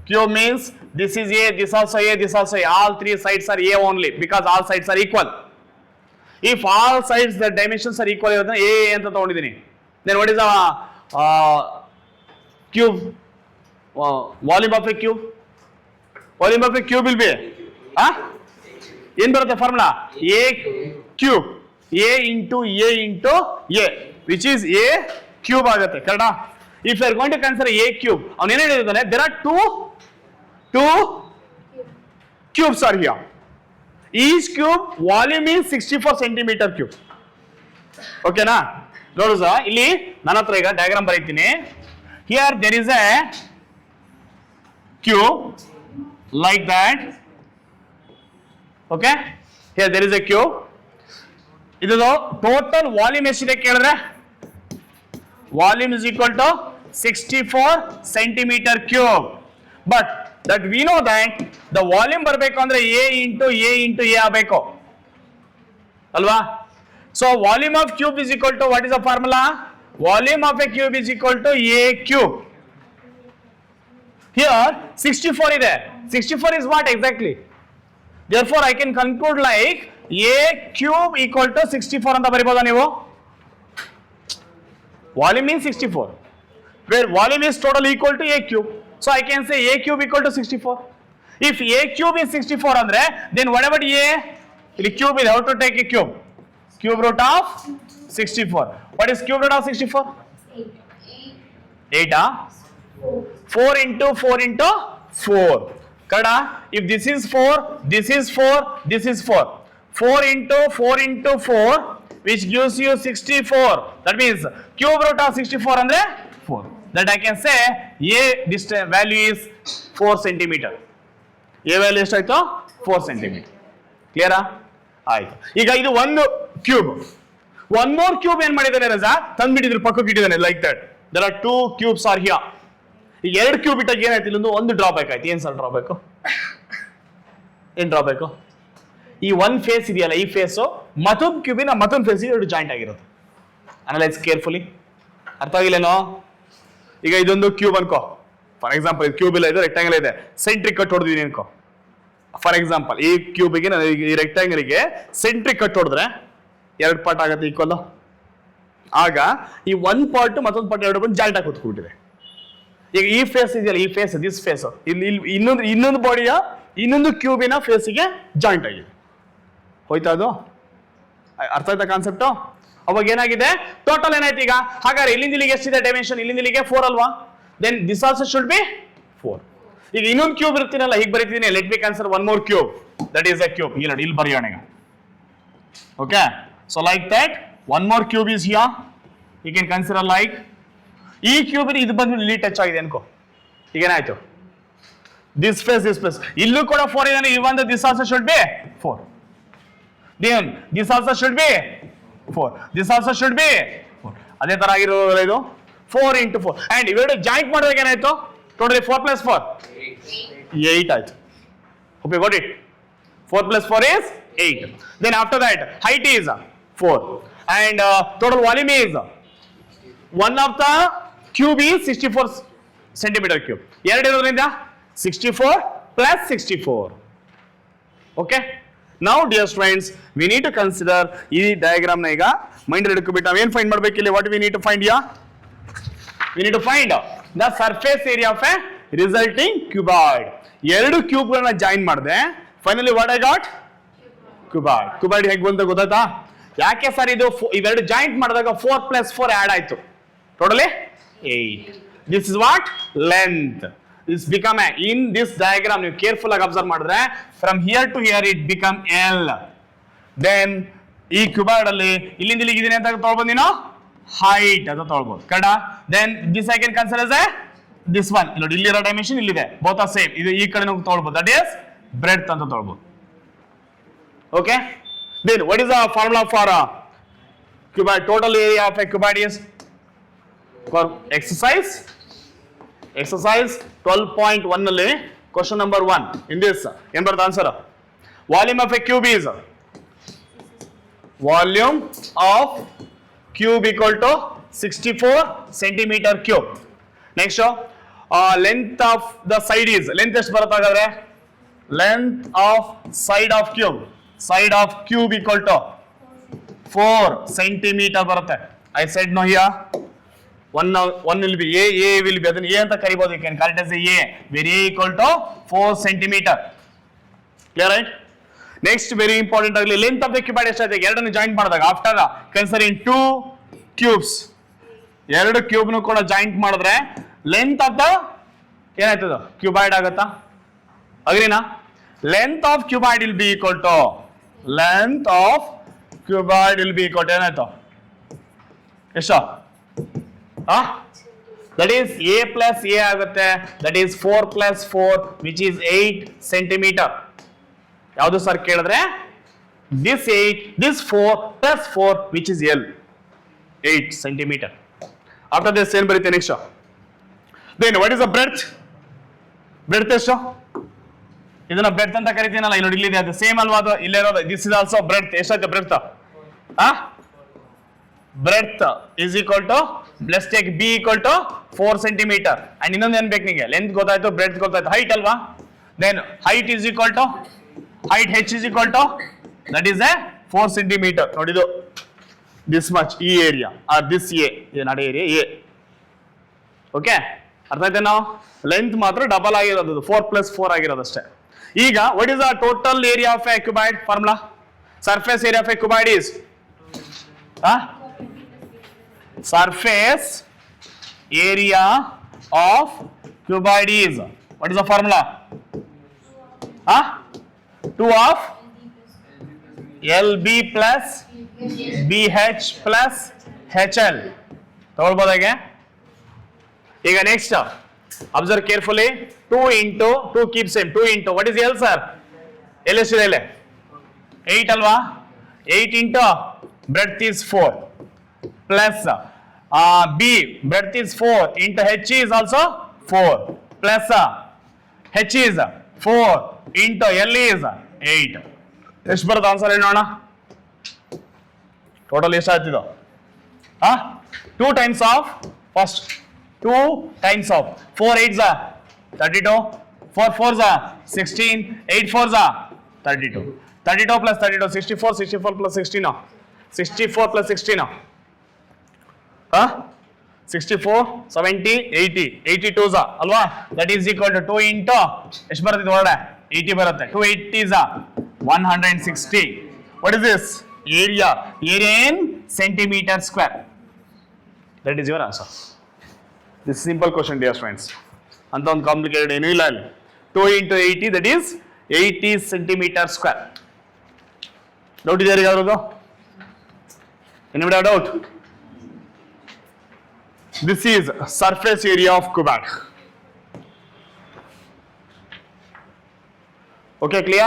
Cube means this is A, this also A, this also A. All three sides are A only because all sides are equal. If all sides the dimensions are equal ಇರೋದನ್ನ a ಅಂತ ತಗೊಂಡಿದ್ದೀನಿ. Then what is the cube volume of a cube? Volume of a cube will be ಏನ್ ಬರುತ್ತೆ formula? A cube, a into a which is a cube ಆಗುತ್ತೆ. ಕರೆಕ್ಟಾ? If you are going to consider a cube, ಅವನು ಏನ್ ಹೇಳಿದಾನೆ, there are two cubes are here. Each cube volume is 64 centimeter cube. Okay na? ನೋಡು sir, ಇಲ್ಲಿ ನನ್ನ ಹತ್ರ ಈಗ ಡಯಾಗ್ರಾಮ್ ಬರೀತೀನಿ. Here there is a cube like that. Okay? Here there is a cube. ಇದು ಟೋಟಲ್ ವಾಲ್ಯೂಮ್ ಎಷ್ಟಿದೆ ಕೇಳಿದ್ರೆ, volume is equal to 64 centimeter cube. But that we know that the volume ಬರಬೇಕು ಅಂದ್ರೆ a into a ಆಗಬೇಕು ಅಲ್ವಾ? So volume of cube is equal to, what is the formula? Volume of a cube is equal to a cube. Here 64 ಇದೆ. 64 is what exactly? Therefore I can conclude like a cube equal to 64 ಅಂತ ಬರಿಬೋದಾ ನೀವು? Volume means 64, where volume is total equal to a cube. So I can say a cube equal to 64. If a cube is 64 andre, then what about a? The cube is how to take a cube? Cube root of 64. What is cube root of 64? 8. 4 into 4 into 4. Kada? If this is 4, this is 4, this is 4. 4 into 4 into 4, which gives you 64. That means cube root of 64 andre 4. That I can say a this value is 4 centimeter. A value ಎಷ್ಟಾಯ್ತು? 4 centimeter. ಕ್ಲಿಯರಾ? ಆಯ್ತು. ಈಗ ಇದು ಒಂದು cube. One more cube ಏನ್ ಮಾಡಿದ್ದಾನೆ ರಜಾ? ತಂದ್ಬಿಟ್ಟಿದ್ರು, ಪಕ್ಕಕ್ಕೆ ಇಟ್ಟಿದ್ದಾನೆ like that. There are 2 cubes are here. ಈಗ 2 ಕ್ಯೂಬ್ ಇಟ್ಟಾಗ ಏನಾಯ್ತು? ಇಲ್ಲೊಂದು ಒಂದು ಡ್ರಾಬ್ಯಾಕ್ ಆಯ್ತು. ಏನ್ ಸರ್ ಡ್ರಾಬ್ಯಾಕು? ಏನ್ ಡ್ರಾಬ್ಯಾಕು? ಈ ಒನ್ ಫೇಸ್ ಇದೆಯಲ್ಲ, ಈ ಫೇಸು ಮತ್ತೊಂದು ಕ್ಯೂಬಿನ ಮತ್ತೊಂದು ಫೇಸ್ ಎರಡು ಜಾಯಿಂಟ್ ಆಗಿರೋದು. Analyse carefully. ಅರ್ಥ ಆಗಿಲ್ಲೇನೋ? ಈಗ ಇದೊಂದು ಕ್ಯೂಬ್ ಅನ್ಕೋ, ಫಾರ್ ಎಕ್ಸಾಂಪಲ್ ಇದು ಕ್ಯೂಬ್ ಇಲ್ಲ, ಇದು ರೆಕ್ಟಾಂಗಲ್ ಇದೆ, ಸೆಂಟ್ರಿಕ್ ಕಟ್ ಹೊಡೆದಿದ್ದೀನಿ ಅನ್ಕೋ. ಫಾರ್ ಎಕ್ಸಾಂಪಲ್ ಈ ಕ್ಯೂಬಿಗೆ ನಾನು ಈ ರೆಕ್ಟಾಂಗಲ್ಗೆ ಸೆಂಟ್ರಿಕ್ ಕಟ್ ಹೊಡೆದ್ರೆ 2 ಪಾರ್ಟ್ ಆಗುತ್ತೆ ಈಕ್ವಲ್. ಆಗ ಈ ಒಂದು ಪಾರ್ಟ್ ಮತ್ತೊಂದು ಪಾರ್ಟ್ ಎರಡು ಬಂದು ಜಾಯಿಂಟ್ ಆಗಿ ಕೂತ್ಬಿಟ್ಟಿದೆ. ಈಗ ಈ ಫೇಸ್ ಇದೆಯಲ್ಲ, ಈ ಫೇಸ್, ದಿಸ್ ಫೇಸ್ ಇಲ್ಲಿ ಇನ್ನೊಂದು ಬಾಡಿಯ ಇನ್ನೊಂದು ಕ್ಯೂಬಿನ ಫೇಸಿಗೆ ಜಾಯಿಂಟ್ ಆಗಿದೆ. ಹೋಯ್ತಾ ಅದು? ಅರ್ಥ ಆಯ್ತಾ ಕಾನ್ಸೆಪ್ಟು? ಅವಾಗ ಏನಾಗಿದೆ? ಟೋಟಲ್ ಏನಾಯ್ತು ಈಗ? ಹಾಗಾದ್ರೆ ಇಲ್ಲಿಂದ ಇಲ್ಲಿಗೆ ಎಷ್ಟಿದೆ ಡೈಮೆನ್ಷನ್? ಇಲ್ಲಿಂದ ಇಲ್ಲಿಗೆ 4 ಅಲ್ವಾ? Then this also should be 4. ಈಗ ಇನ್ನೊಂದು ಕ್ಯೂಬ್ ಇರ್ತೀನಲ್ಲ, ಹೀಗೆ ಬರೀತೀನಿ. Let me consider one more cube. That is a cube. ಇಲ್ಲಿ ಬರೆಯೋಣ ಈಗ. Okay, so like that one more cube is here. You can consider like ಈ ಕ್ಯೂಬ್ ಇದು ಬಂದು ಇಲ್ಲಿ ಟಚ್ ಆಗಿದೆ ಅನ್ಕೋ. ಈಗೇನಾಯ್ತು? ದಿಸ್ ಫೇಸ್ ಇಲ್ಲೂ ಕೂಡ 4 ಇದೆ. Even this also should be 4. Then this also should be 4. This also should be 4. ಅದೇ ತರ ಆಗಿರೋಲ್ಲ ಇದು 4 into 4. And ಇವೆರಡು ಜಾಯಿಂಟ್ ಮಾಡಿದಾಗ ಏನಾಯ್ತು? ಟೋಟಲಿ 4 plus 4 8 ಆಯ್ತು. Okay, got it? 4 plus 4 is 8. Then after that height is 4 and total volume is one of the cube is 64 centimeter cube. ಎರಡು ಇರೋದ್ರಿಂದ 64 plus 64. Okay? Now dear students, we need to consider ಈ diagram ನ ಈಗ mind ಹಿಡ್ಕೊಬಿಟ್ಟು ನಾವು ಏನು find ಮಾಡಬೇಕು ಇಲ್ಲಿ? What we need to find here? We need to find the surface area of a resulting cuboid. ಎರಡು ಕ್ಯೂಬ್ಗಳನ್ನ ಜಾಯಿನ್ ಮಾಡಿದೆ. Finally what I got? Cuboid. Cuboid ಹೇಗೆ ಬಂತ ಗೊತ್ತಾಯ್ತಾ? ಯಾಕೆ ಸರ್ ಇದು ಇವೆರಡು ಜಾಯಿಂಟ್ ಮಾಡಿದಾಗ 4 plus 4 ಆಡ್ ಆಯ್ತು. Totally 8. This is what? Length. This become a, in this diagram ನೀವು ಕೇರ್ಫುಲ್ ಆಗಿ ಅಬ್ಸರ್ವ್ ಮಾಡಿದ್ರೆ from here to here it become L. Then ಈ ಕ್ಯೂಬಾಯ್ಡ್ ಅಲ್ಲಿ ಇಲ್ಲಿಂದ ಇಲ್ಲಿಗೆ ಇದೀನಿ ಅಂತ ತಗೊಳ್ಬೋದು ನೀನು, ಹೈಟ್ ಅಂತ ತಗೊಳ್ಬೋದು. ಕಡ then this I can consider as a this one. ನೋಡಿ ಇಲ್ಲಿರೋ ಡೈಮೆನ್ಷನ್ ಇಲ್ಲಿದೆ, both are same. ಇದು ಈ ಕಡೆ ನಾವು ತಗೊಳ್ಬೋದು, that is breadth ಅಂತ ತಗೊಳ್ಬೋದು. Okay, then what is the formula for cuboid? Total area of a cuboid is for exercise 12.1 ನಲ್ಲಿ question number 1 in this ಏನು ಬರುತ್ತೆ answer? Volume of a cube is volume of cube equal to 64 centimeter cube. Next length of the side is, length ಎಷ್ಟು ಬರುತ್ತೆ ಹಾಗಾದ್ರೆ? length of side of cube equal to 4 centimeter ಬರುತ್ತೆ. I said no here. One will be A will be ಅದನ್ನ A ಅಂತ ಕರಿಬಹುದು. You can call it as A where A equal to 4 centimeter. Clear, right? Next very important ಆಗಲಿ length of the cuboid ಎಷ್ಟಾಯ್ತು ಎರಡನ್ನು joint ಮಾಡಿದಾಗ after considering 2 cubes ಎರಡು ಕ್ಯೂಬ್ನು ಕೂಡ joint ಮಾಡಿದ್ರೆ ಲೆಂತ್ ಆಫ್ ದ ಏನಾಯ್ತದ ಕ್ಯೂಬಾಯ್ಡ್ ಆಗತ್ತಾ ಅಗ್ರಿನಾ length of cuboid will be equal to length of cuboid will be equal to ಏನಾಯ್ತು ಎಷ್ಟು that is A plus A ಆಗುತ್ತೆ that is 4 plus 4 which is 8 centimeter ಯಾವುದು ಸರ್ ಕೇಳಿದ್ರೆ this 8 this 4 plus 4 which is L 8 centimeter. After this ಏನ್ ಬರುತ್ತೆ next then what is the breadth ಎಷ್ಟು ಇದನ್ನ breadth ಅಂತ ಕರಿತೀನಲ್ಲ ಇಲ್ಲಿ ನೋಡಿ ಇಲ್ಲಿದೆ ಅದು ಸೇಮ್ ಅಲ್ವಾ ಅದು ಇಲ್ಲೇ ಇರೋದು this is also breadth ಎಷ್ಟಾಯ್ತು breadth breadth is equal to let's take B equal to 4 centimeter and ಇನ್ನೊಂದು ಏನ್ ಬೇಕು ನಿಮಗೆ ಲೆಂತ್ ಗೊತ್ತಾಯ್ತು breadth ಗೊತ್ತಾಯ್ತು height ಅಲ್ವಾ then height is equal to height h is equal to that is a 4 centimeter ನೋಡಿದು this much ಈ area this A ನಡೆ area A okay ಅರ್ಥ ಆಯ್ತಾ ನಾವು ಲೆಂತ್ ಮಾತ್ರ ಡಬಲ್ ಆಗಿರೋದು 4 plus 4 ಆಗಿರೋದು ಅಷ್ಟೇ ಈಗ what is the total area of a cuboid formula surface area of a cuboid is surface area of cuboid is what is the formula 2 of LB plus BH plus HL ತಗೊಳ್ಬೋದಾಗೆ ಈಗ next observe carefully 2 into 2 keep same 2 into what is L sir L ಎಷ್ಟಿದೆ ಇಲ್ಲಿ 8 ಅಲ್ವಾ 8 into breadth is 4 plus B breadth is 4 into H is also 4 plus H is 4 into L is 8 ಎಷ್ಟು ಬರುತ್ತೆ answer ಹೇಳಿ ನೋಡೋಣ total ಎಷ್ಟು ಆಯ್ತಿದು 2 times of first 2 times of 4 8s are 32 4 4s are 16 8 4s are 32 32 plus 32 64 64 plus 16 64 plus 16 64 70 80 82s are ಅಲ್ವಾ that is equal to 2 into ಎಷ್ಟು ಬರುತ್ತೆ ಹೊರಡೆ 80 ಬರುತ್ತೆ 2 80s are 160 what is this area in centimeter square that is your answer this simple question dear friends ಅಂತ ಒಂದು complicated ಏನೂ ಇಲ್ಲ ಅಲ್ಲಿ 2 into 80 that is 80 centimeter square doubt ಇದೆಯಾ ಯಾವ್ದು anybody have doubt this is surface area of cuboid okay clear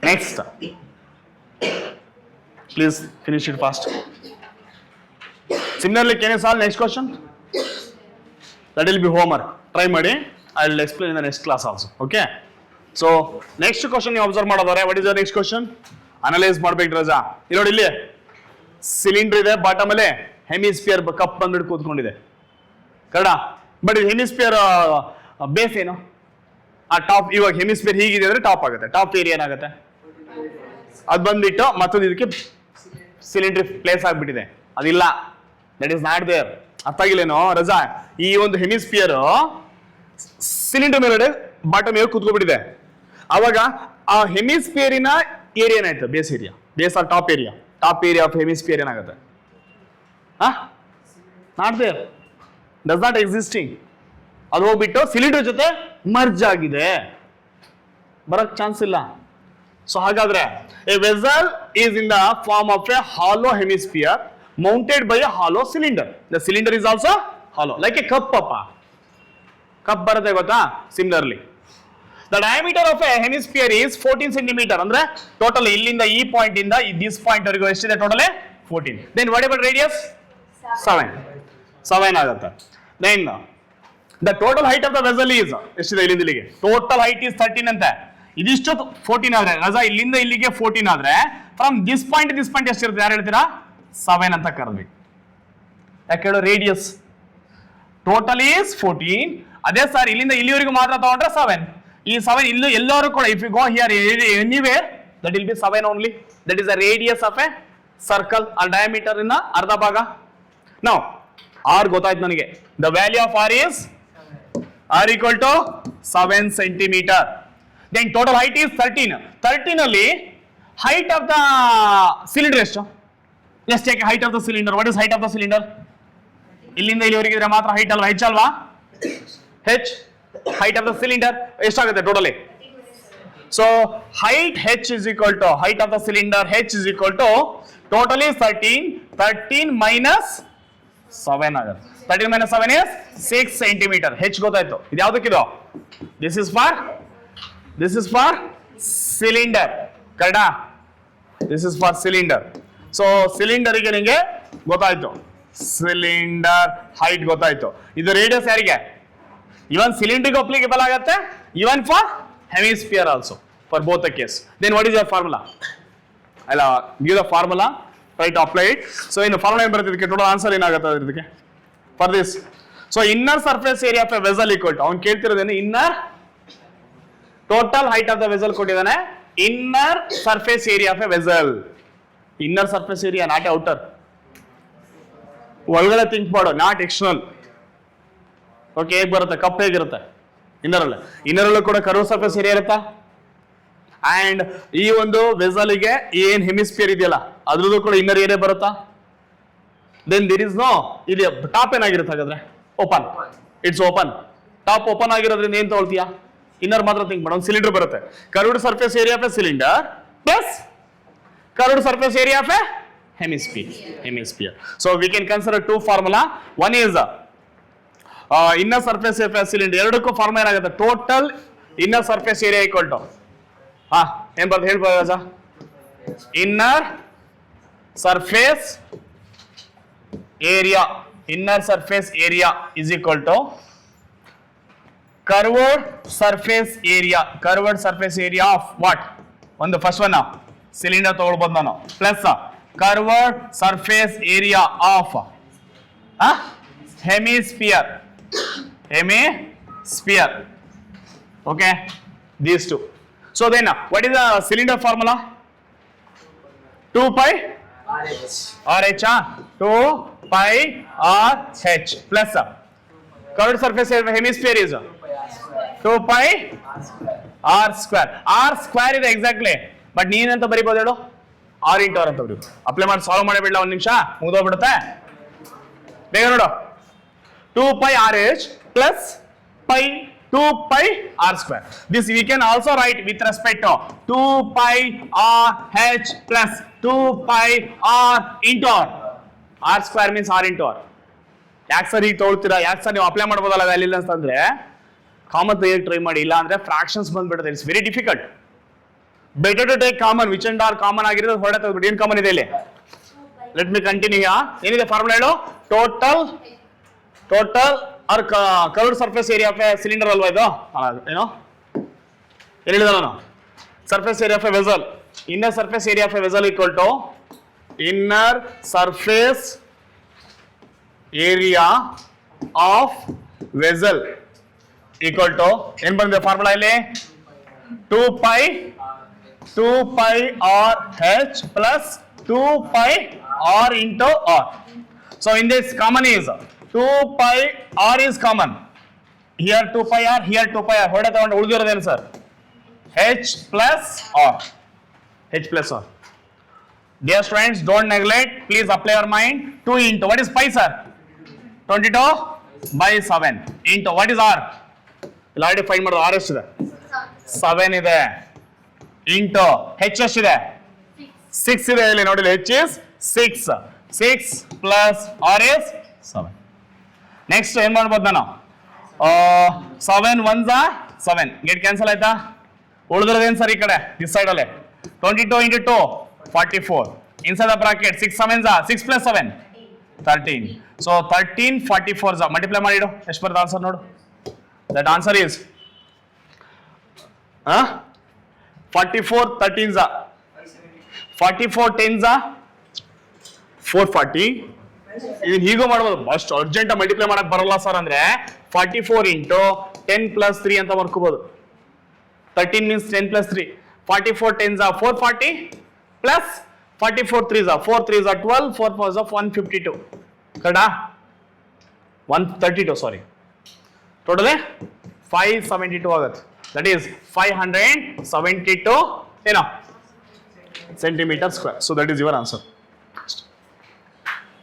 next please finish it fast similarly can you solve next question that will be homework try ಮಾಡಿ I will explain in the next class also okay so next question you observe ಮಾಡೋದಾರೆ what is the next question analyze ಮಾಡಬೇಕು ರಜಾ ಇಲ್ಲಿ ನೋಡಿ ಇಲ್ಲಿ cylinder ಇದೆ bottom ಅಲ್ಲಿ hemisphere cup ಬಂದ್ಬಿಟ್ಟು ಕೂತ್ಕೊಂಡಿದೆ ಕರೆಕ್ಟಾ ಬಟ್ ಹೆಮಿಸ್ಫಿಯರ್ ಬೇಸ್ ಏನು ಆ ಟಾಪ್ ಇವಾಗ ಹೆಮಿಸ್ಫಿಯರ್ ಹೀಗಿದೆ ಅಂದ್ರೆ ಟಾಪ್ ಆಗುತ್ತೆ ಟಾಪ್ ಏರಿಯಾ ಏನಾಗುತ್ತೆ ಅದು ಬಂದ್ಬಿಟ್ಟು ಮತ್ತೊಂದು ಇದಕ್ಕೆ ಸಿಲಿಂಡರ್ ಪ್ಲೇಸ್ ಆಗ್ಬಿಟ್ಟಿದೆ ಅದಿಲ್ಲ ದಟ್ ಇಸ್ ನಾಟ್ ದೇರ್ ಅರ್ಥ ಆಗಿಲ್ಲೇನೋ ರಜಾ ಈ ಒಂದು ಹೆಮಿಸ್ಫಿಯರ್ ಸಿಲಿಂಡರ್ ಮೇಲ್ಗಡೆ ಬಾಟಮ್ ಏರ್ ಕೂತ್ಕೊಂಡ್ಬಿಟ್ಟಿದೆ ಅವಾಗ ಆ ಹೆಮಿಸ್ಫಿಯರಿನ ಏರಿಯಾ ಏನಾಯ್ತು base or top area of hemisphere ಏನಾಗುತ್ತೆ not there does not existing ಅದು ಹೋಗ್ಬಿಟ್ಟು ಸಿಲಿಂಡರ್ ಜೊತೆ ಮರ್ಜ್ ಆಗಿದೆ ಬರಕ್ ಚಾನ್ಸ್ ಇಲ್ಲ ಸೊ ಹಾಗಾದ್ರೆ a vessel is in the form of a hollow hemisphere mounted by a hollow cylinder the cylinder is also hollow like a cup ಬರುತ್ತೆ ಗೊತ್ತಾ similarly the diameter of a hemisphere is 14 centimeter ಅಂದ್ರೆ total ಇಲ್ಲಿಂದ ಈ point ಇಂದ this point ವರೆಗೂ ಎಷ್ಟಿದೆ total 14 then what about radius 7 ಆಗುತ್ತೆ then the total height of the vessel is ಎಷ್ಟಿದೆ ಇಲ್ಲಿಂದ ಇಲ್ಲಿಗೆ ಟೋಟಲ್ ಹೈಟ್ ಈಸ್ 13 ಅಂತೆ ಇದಿಷ್ಟು 14 ಆದ್ರೆ ರಜಾ ಇಲ್ಲಿಂದ ಇಲ್ಲಿಗೆ 14 ಆದ್ರೆ ಫ್ರಮ್ ದಿಸ್ ಪಾಯಿಂಟ್ ಎಷ್ಟಿರುತ್ತೆ ಯಾರು ಹೇಳ್ತೀರಾ 7 ಅಂತ ಕರೆದ್ವಿ ಯಾಕೆ ಹೇಳೋ ರೇಡಿಯಸ್ ಟೋಟಲ್ ಈಸ್ 14. ಅದೇ ಸರ್ ಇಲ್ಲಿಂದ ಇಲ್ಲಿವರೆಗೂ ಮಾತ್ರ ತಗೊಂಡ್ರೆ 7. ಈ 7 ಇಲ್ಲೂ ಎಲ್ಲರೂ ಕೂಡ if you go here anywhere that will be 7 only. That is the radius of a circle. ಆ ಡಯಾಮೀಟರ್ ಇನ್ನ ಅರ್ಧ ಭಾಗ. ನೌ ಆರ್ ಗೊತ್ತಾಯ್ತು ನನಗೆ. The value of R is R equal to 7 centimetre. Then total height is 13. 13 ಅಲ್ಲಿ height of the cylinder ಎಷ್ಟು? Just take height of the cylinder. What is height of the cylinder? ಇಲ್ಲಿಂದ ಇಲ್ಲಿವರೆಗೆ ಇದ್ರೆ ಮಾತ್ರ height ಅಲ್ವಾ? ಹೆಚ್ ಅಲ್ವಾ? H height of the cylinder ಎಷ್ಟಾಗುತ್ತೆ totally? So height H is equal to height of the cylinder H is equal to totally 13 minus 7 ಆಗುತ್ತೆ. 13 minus 7 is 6 centimetre. H ಗೊತ್ತಾಯ್ತು. ಇದು ಯಾವ್ದಕ್ಕಿದು? This is for cylinder. ಕರೆಕ್ಟಾ? This is for cylinder. So ಸಿಲಿಂಡರ್ಗೆ ನಿಮಗೆ ಗೊತ್ತಾಯ್ತು, cylinder height ಗೊತ್ತಾಯ್ತು. ಇದು ರೇಡಿಯಸ್ ಯಾರಿಗೆ? ಇವನ್ ಸಿಲಿಂಡರ್ಗೆ ಅಪ್ಲಿಕೇಬಲ್ ಆಗುತ್ತೆ, even for hemisphere also, for both the case. Then what is your formula? ಅಲ್ಲ, give the formula, try to apply it. So ಇನ್ನು ಫಾರ್ಮುಲಾ ಏನು ಬರುತ್ತೆ ಇದಕ್ಕೆ? ಟೋಟಲ್ ಆನ್ಸರ್ ಏನಾಗುತ್ತೆ ಇದಕ್ಕೆ for this? So inner surface area of a vessel equal to, ಅವ್ನು ಕೇಳ್ತಿರೋದೇನು? Inner total height of the vessel ಕೊಟ್ಟಿದ್ದಾನೆ. Inner surface area of a vessel. Inner surface area, not outer. ಒಳಗಡೆ think ಮಾಡು, not external. Okay, ಹೇಗೆ ಬರುತ್ತೆ? Cup ಹೇಗಿರುತ್ತೆ? ಇನ್ನರಲ್ಲೂ ಕೂಡ ಕರ್ವ್ ಸರ್ಫೇಸ್ ಏರಿಯಾ ಇರುತ್ತಾ? ಅಂಡ್ ಈ ಒಂದು ವೆಸಲ್ಗೆ ಏನ್ ಹೆಮಿಸ್ಫಿಯರ್ ಇದೆಯಲ್ಲ ಅದ್ರದ್ದು ಕೂಡ ಇನ್ನರ್ ಏರಿಯಾ ಬರುತ್ತಾ? Then there is no. ಇದು ಟಾಪ್ ಏನಾಗಿರುತ್ತೆ ಹಾಗಾದ್ರೆ? Open. It's open. Top open ಆಗಿರೋದ್ರಿಂದ ಏನ್ ತಗೊಳ್ತೀಯಾ? ಇನ್ನರ್ ಮಾತ್ರ ಥಿಂಕ್ ಮಾಡು. ಒಂದು ಸಿಲಿಂಡರ್ ಬರುತ್ತೆ, curved surface area of a cylinder plus curved surface area of A hemisphere. So we can consider two formula. One is inner surface of a cylinder. ಎರಡಕ್ಕೂ formula ಏನಾಗುತ್ತೆ? Total inner surface area equal to ಏನ್ ಬರ್ತದೆ ಹೇಳ್ಬೋದಾ? Inner surface area. Inner surface area is equal to curved surface area. Curved surface area of what? ಒಂದು first one cylinder ತಗೊಳ್ಬೋದು ನಾನು, plus curved surface area of hemisphere. Okay, these two. So then what is the cylinder formula? 2 pi RH. 2 pi RH plus curved surface area of hemisphere is 2 pi r square. R square is exactly, but ನೀನಂತ ಬರೀಬಹುದು ಹೇಳು? R into R ಅಂತ ಬರೀ. Apply ಮಾಡಿ solve ಮಾಡಿ ಬಿಡಲ್ಲ, ಒಂದು ನಿಮಿಷ ಮುಗಿದೋಗ್ಬಿಡುತ್ತೆ. ಬೇಗ ನೋಡು. 2 pi RH plus 2 pi r square. This we can also write with respect to 2 pi RH plus 2 pi r into R. R square means R into R. ಯಾಕೆ ಸರ್ ಈಗ ತಗೊಳ್ತೀರಾ? ಯಾಕೆ ಸರ್ ನೀವು ಅಪ್ಲೈ ಮಾಡ್ಬೋದಲ್ಲ ವ್ಯಾಲ್ಯೂ ಅಂತಂದ್ರೆ common ತೆಗೆಯಕ್ಕೆ try ಮಾಡಿ, ಇಲ್ಲ ಅಂದ್ರೆ fractions ಬಂದ್ಬಿಡುತ್ತೆ. It's very difficult. Better to take common. Which and R common ಆಗಿರೋದು ಹೊರಡೆ ತೆಗೆದ್ಬಿಟ್ಟು. ಏನ್ ಕಾಮನ್ ಇದೆ ಇಲ್ಲಿ? Let me continue. ಏನಿದೆ ಫಾರ್ಮುಲಾ ಹೇಳು? Total R curved surface area of a cylinder ಅಲ್ವಾ ಇದು? ಏನೋ ಏನ್ ಹೇಳಿದ ನಾನು? Surface area of a vessel. Inner surface area of a vessel equal to inner surface area of vessel equal to ಏನ್ ಬಂದಿದೆ ಫಾರ್ಮುಲಾ ಇಲ್ಲಿ? 2 pi r h plus 2 pi r into r. So in this common is 2 pi r is common. Here 2 pi r, here 2 pi r. ಹೊಡೆ ತಗೊಂಡು ಉಳಿದಿರೋದೇನು sir? h plus r. h plus r. Dear students, don't neglect. Please apply your mind. 2 into what is pi sir? 22/7 into what is r? ಇಲ್ಲಿ already find ಮಾಡೋದು. r ಎಷ್ಟಿದೆ? 7 ಇದೆ. Into H ಎಷ್ಟಿದೆ? 6 ಇದೆ. ಇಲ್ಲಿ ನೋಡಿ, H is 6 plus R is 7. Next ಏನ್ ಮಾಡ್ಬೋದು ನಾನು? 7 1s 7. ಗೆಟ್ ಕ್ಯಾನ್ಸಲ್ ಆಯ್ತಾ? ಉಳಿದ್ರದೇನು ಸರ್ ಈ ಕಡೆ ದಿಸ್ ಸೈಡ್ ಅಲ್ಲಿ? 22 into 2 44. Inside the bracket 6 7s 6 plus 7 13. So 13 44s multiply ಮಾಡಿಡು. ಎಷ್ಟು ಬರುತ್ತೆ ಆನ್ಸರ್ ನೋಡು? That answer is 44 13s 44 10s 440 ಇದನ್ನ ಹೀಗೂ ಮಾಡ್ಬೋದು. ಅಷ್ಟು ಅರ್ಜೆಂಟ್ ಮಲ್ಟಿಪ್ಲೈ ಮಾಡಕ್ ಬರಲ್ಲ ಸರ್ ಅಂದ್ರೆ 44 ಇಂಟು 10 ಪ್ಲಸ್ 3 ಅಂತ ಬರ್ಕೋಬಹುದು. 13 means 10 plus 3. 44 10s are 440 plus 44 3s are 4 3s are 12, 4 4s are 152. Correct? 132, sorry. Totally 572 agat. That is 572 centimeter square. So that is your answer.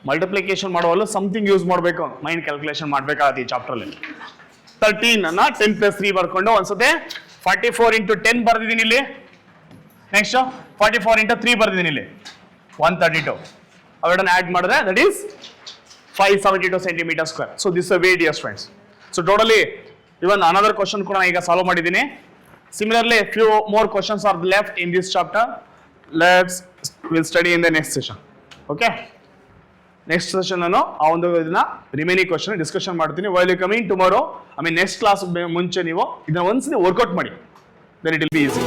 Multiplication ಮಾಡುವಲ್ಲ something use ಮಾಡಬೇಕು, mind calculation ಮಾಡಬೇಕಾಗುತ್ತೆ ಈ chapter ಅಲ್ಲಿ. 13 ಅನ್ನ 10 plus 3 ಬರ್ಕೊಂಡು ಒಂದ್ಸತೆ 44 into 10 ಬರ್ದಿದ್ದೀನಿ ಇಲ್ಲಿ. Next 44 into 3 ಬರ್ದಿದ್ದೀನಿ ಇಲ್ಲಿ 132. ಅವೆರಡನ್ನ add ಮಾಡಿದ್ರೆ that is 572 centimeter square. So this is a way, dear friends. So totally even another question ಕೂಡ ಈಗ ಸಾಲ್ವ್ ಮಾಡಿದ್ದೀನಿ. Similarly few more questions are left in this chapter. We'll study in the next session. Okay? Next session ನಾನು ಆ ಒಂದು ಇದನ್ನ remaining question discussion ಮಾಡ್ತೀನಿ. While you coming tomorrow, I mean next class ಮುಂಚೆ ನೀವು ಇದನ್ನ ಒಂದ್ಸತಿ ವರ್ಕೌಟ್ ಮಾಡಿ, then it will be easy.